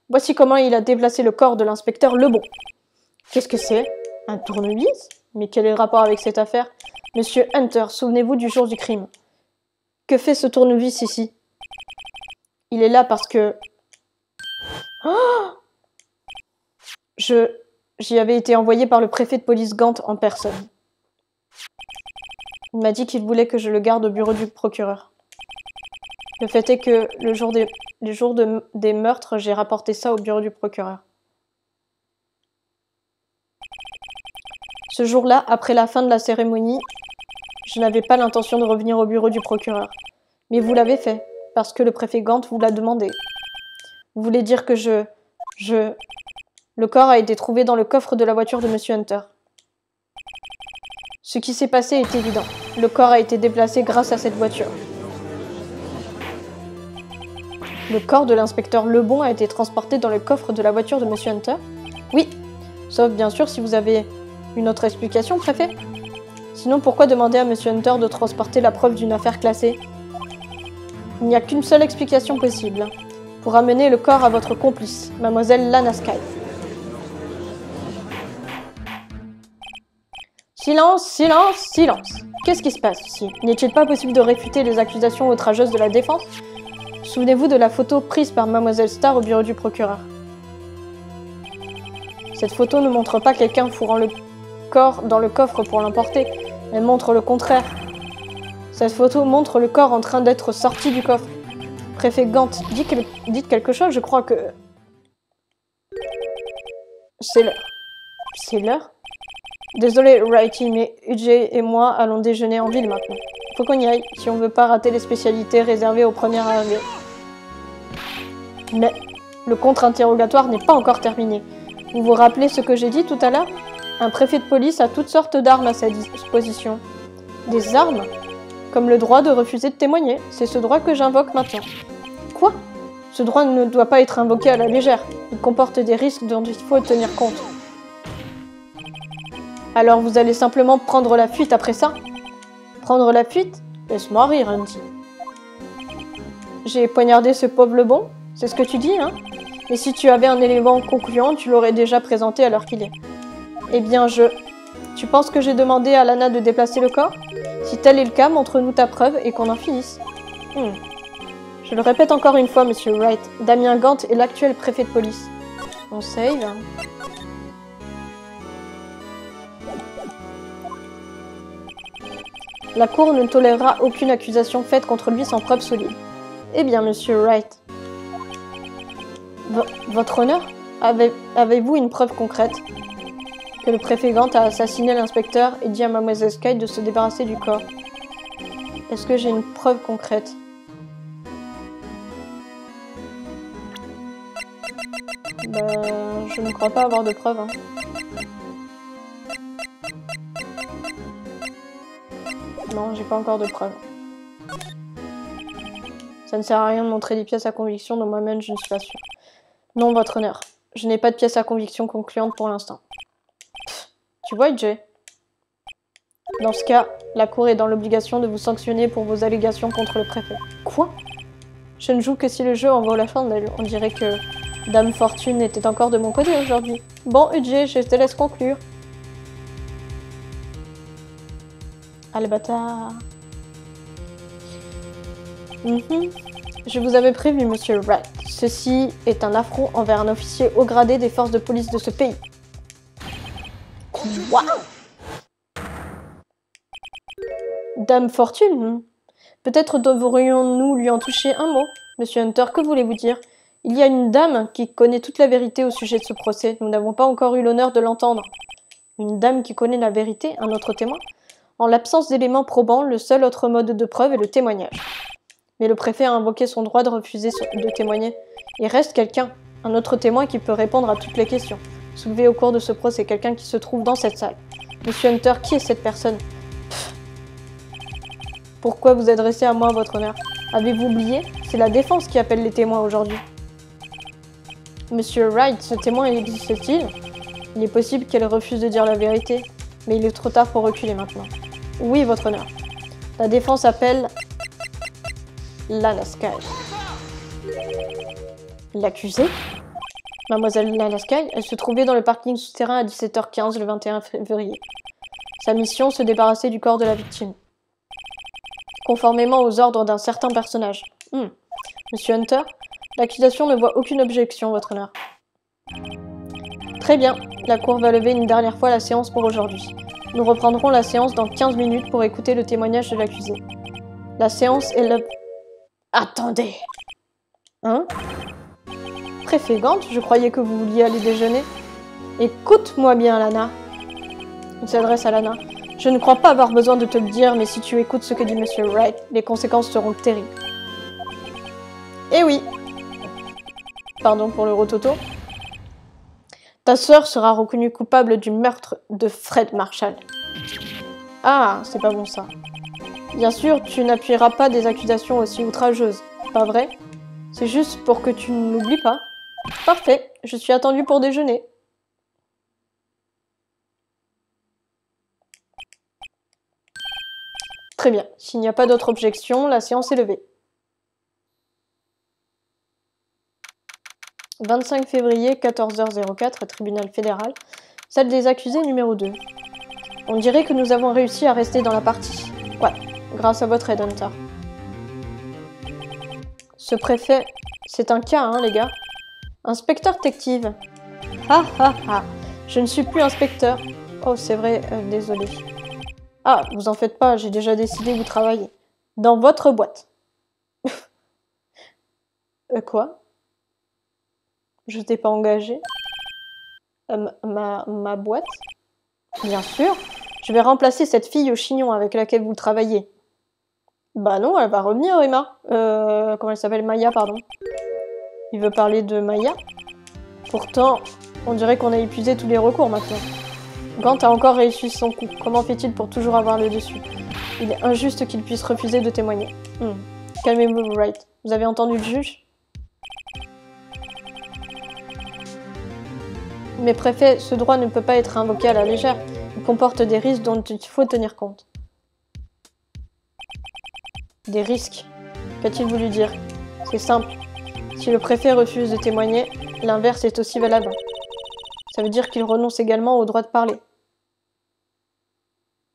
Voici comment il a déplacé le corps de l'inspecteur Lebon. Qu'est-ce que c'est? Un tournevis? Mais quel est le rapport avec cette affaire? Monsieur Hunter, souvenez-vous du jour du crime. Que fait ce tournevis ici? Il est là parce que... Oh! J'y avais été envoyé par le préfet de police Gant en personne. Il m'a dit qu'il voulait que je le garde au bureau du procureur. Le fait est que le jour des meurtres, j'ai rapporté ça au bureau du procureur. Ce jour-là, après la fin de la cérémonie, je n'avais pas l'intention de revenir au bureau du procureur. Mais vous l'avez fait, parce que le préfet Gant vous l'a demandé. Vous voulez dire que Le corps a été trouvé dans le coffre de la voiture de Monsieur Hunter. Ce qui s'est passé est évident. Le corps a été déplacé grâce à cette voiture. Le corps de l'inspecteur Lebon a été transporté dans le coffre de la voiture de Monsieur Hunter? Oui, sauf bien sûr si vous avez une autre explication, préfet. Sinon, pourquoi demander à Monsieur Hunter de transporter la preuve d'une affaire classée? Il n'y a qu'une seule explication possible. Pour amener le corps à votre complice, Mademoiselle Lana Skye. Silence, silence, silence. Qu'est-ce qui se passe ici? N'est-il pas possible de réfuter les accusations outrageuses de la défense? Souvenez-vous de la photo prise par Mademoiselle Starr au bureau du procureur. Cette photo ne montre pas quelqu'un fourrant le corps dans le coffre pour l'emporter. Elle montre le contraire. Cette photo montre le corps en train d'être sorti du coffre. Préfet Gant, dites quelque chose, je crois que... C'est l'heure. C'est l'heure? Désolé, Wrighty, mais UJ et moi allons déjeuner en ville maintenant. Faut qu'on y aille, si on veut pas rater les spécialités réservées aux premières arrivées. Mais le contre-interrogatoire n'est pas encore terminé. Vous vous rappelez ce que j'ai dit tout à l'heure? Un préfet de police a toutes sortes d'armes à sa disposition. Des armes? Comme le droit de refuser de témoigner. C'est ce droit que j'invoque maintenant. Quoi? Ce droit ne doit pas être invoqué à la légère. Il comporte des risques dont il faut tenir compte. Alors vous allez simplement prendre la fuite après ça? Prendre la fuite? Laisse-moi rire, Andy. J'ai poignardé ce pauvre Lebon? C'est ce que tu dis, hein? Et si tu avais un élément concluant, tu l'aurais déjà présenté à l'heure qu'il est. Eh bien, Tu penses que j'ai demandé à Lana de déplacer le corps? Si tel est le cas, montre-nous ta preuve et qu'on en finisse. Je le répète encore une fois, Monsieur Wright. Damien Gant est l'actuel préfet de police. On save. La Cour ne tolérera aucune accusation faite contre lui sans preuve solide. Eh bien, Monsieur Wright. Votre honneur? Avez-vous une preuve concrète que le préfet Gant a assassiné l'inspecteur et dit à Mademoiselle Skye de se débarrasser du corps? Est-ce que j'ai une preuve concrète? Je ne crois pas avoir de preuve. Hein. Non, j'ai pas encore de preuves. Ça ne sert à rien de montrer des pièces à conviction dont moi-même je ne suis pas sûre. Non, votre honneur. Je n'ai pas de pièces à conviction concluantes pour l'instant. Tu vois, Jay? Dans ce cas, la Cour est dans l'obligation de vous sanctionner pour vos allégations contre le préfet. Quoi? Je ne joue que si le jeu en vaut la chandelle. On dirait que Dame Fortune était encore de mon côté aujourd'hui. Bon, UJ, je te laisse conclure. Ah, le bâtard. Je vous avais prévenu, Monsieur Wright. Ceci est un affront envers un officier haut gradé des forces de police de ce pays. Quoi? Dame Fortune? Peut-être devrions-nous lui en toucher un mot. Monsieur Hunter, que voulez-vous dire? Il y a une dame qui connaît toute la vérité au sujet de ce procès. Nous n'avons pas encore eu l'honneur de l'entendre. Une dame qui connaît la vérité? Un autre témoin? En l'absence d'éléments probants, le seul autre mode de preuve est le témoignage. Mais le préfet a invoqué son droit de refuser de témoigner. Il reste quelqu'un, un autre témoin qui peut répondre à toutes les questions soulevées au cours de ce procès, quelqu'un qui se trouve dans cette salle. Monsieur Hunter, qui est cette personne? Pourquoi vous adressez à moi, votre honneur? Avez-vous oublié? C'est la défense qui appelle les témoins aujourd'hui. Monsieur Wright, ce témoin existe-t-il? Il est possible qu'elle refuse de dire la vérité, mais il est trop tard pour reculer maintenant. Oui, votre honneur. La défense appelle Lana Skye. L'accusé? Mademoiselle Lalaskay, elle se trouvait dans le parking souterrain à 17h15 le 21 février. Sa mission, se débarrasser du corps de la victime. Conformément aux ordres d'un certain personnage. Monsieur Hunter, l'accusation ne voit aucune objection, votre honneur. Très bien, la cour va lever une dernière fois la séance pour aujourd'hui. Nous reprendrons la séance dans 15 minutes pour écouter le témoignage de l'accusé. La séance est le... Attendez. Hein? Préfet Gant, je croyais que vous vouliez aller déjeuner. Écoute-moi bien, Lana. Il s'adresse à Lana. Je ne crois pas avoir besoin de te le dire, mais si tu écoutes ce que dit Monsieur Wright, les conséquences seront terribles. Eh oui. Pardon pour le rototo. Ta sœur sera reconnue coupable du meurtre de Fred Marshall. Ah, c'est pas bon ça. Bien sûr, tu n'appuieras pas des accusations aussi outrageuses, pas vrai? C'est juste pour que tu ne l'oublies pas. Parfait, je suis attendue pour déjeuner. Très bien, s'il n'y a pas d'autre objection, la séance est levée. 25 février, 14h04, tribunal fédéral, salle des accusés numéro 2. On dirait que nous avons réussi à rester dans la partie. Ouais, grâce à votre aide, Hunter. Ce préfet, c'est un cas, hein, les gars. Inspecteur détective. Ah ah ah, je ne suis plus inspecteur. Oh, c'est vrai, désolé. Ah, vous en faites pas, j'ai déjà décidé où travailler. Dans votre boîte. Quoi? Je t'ai pas engagé? Ma boîte? Bien sûr. Je vais remplacer cette fille au chignon avec laquelle vous travaillez. Bah non, elle va revenir, Emma. Comment elle s'appelle? Maya, pardon. Il veut parler de Maya? Pourtant, on dirait qu'on a épuisé tous les recours maintenant. Gant a encore réussi son coup. Comment fait-il pour toujours avoir le dessus? Il est injuste qu'il puisse refuser de témoigner. Calmez-vous, Wright. Vous avez entendu le juge? Mais préfet, ce droit ne peut pas être invoqué à la légère. Il comporte des risques dont il faut tenir compte. Des risques? Qu'a-t-il voulu dire? C'est simple. Si le préfet refuse de témoigner, l'inverse est aussi valable. Ça veut dire qu'il renonce également au droit de parler.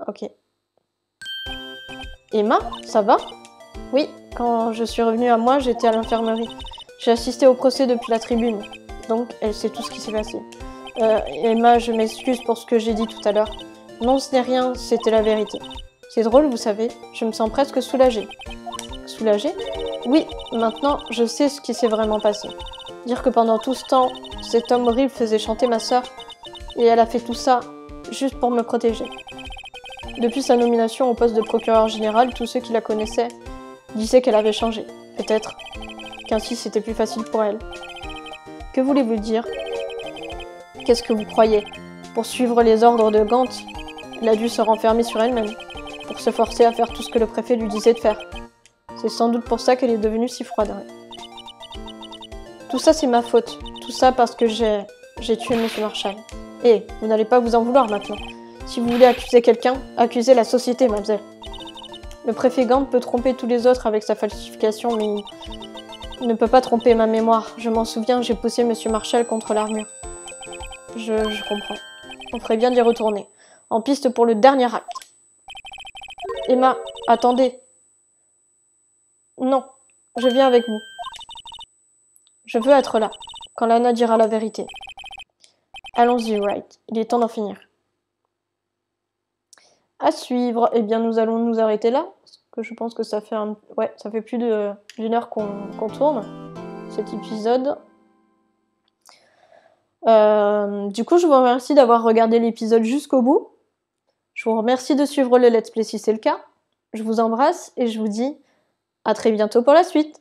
Ok. Emma, ça va? Oui, quand je suis revenue à moi, j'étais à l'infirmerie. J'ai assisté au procès depuis la tribune. Donc, elle sait tout ce qui s'est passé. Emma, je m'excuse pour ce que j'ai dit tout à l'heure. Non, ce n'est rien, c'était la vérité. C'est drôle, vous savez, je me sens presque soulagée. Soulagée? Oui, maintenant, je sais ce qui s'est vraiment passé. Dire que pendant tout ce temps, cet homme horrible faisait chanter ma sœur, et elle a fait tout ça juste pour me protéger. Depuis sa nomination au poste de procureur général, tous ceux qui la connaissaient disaient qu'elle avait changé. Peut-être qu'ainsi c'était plus facile pour elle. Que voulez-vous dire? Qu'est-ce que vous croyez? Pour suivre les ordres de Gant, elle a dû se renfermer sur elle-même, pour se forcer à faire tout ce que le préfet lui disait de faire. C'est sans doute pour ça qu'elle est devenue si froide. Tout ça, c'est ma faute. Tout ça parce que j'ai tué Monsieur Marshall. Et vous n'allez pas vous en vouloir maintenant. Si vous voulez accuser quelqu'un, accusez la société, mademoiselle. Le préfet Gant peut tromper tous les autres avec sa falsification, mais il ne peut pas tromper ma mémoire. Je m'en souviens, j'ai poussé Monsieur Marshall contre l'armure. Je comprends. On ferait bien d'y retourner. En piste pour le dernier acte. Emma, attendez. Non, je viens avec vous. Je veux être là, quand Lana dira la vérité. Allons-y, Wright. Il est temps d'en finir. À suivre. Eh bien, nous allons nous arrêter là. Parce que je pense que ça fait ça fait plus d'une heure qu'on tourne cet épisode. Du coup, je vous remercie d'avoir regardé l'épisode jusqu'au bout. Je vous remercie de suivre le let's play si c'est le cas. Je vous embrasse et je vous dis à très bientôt pour la suite.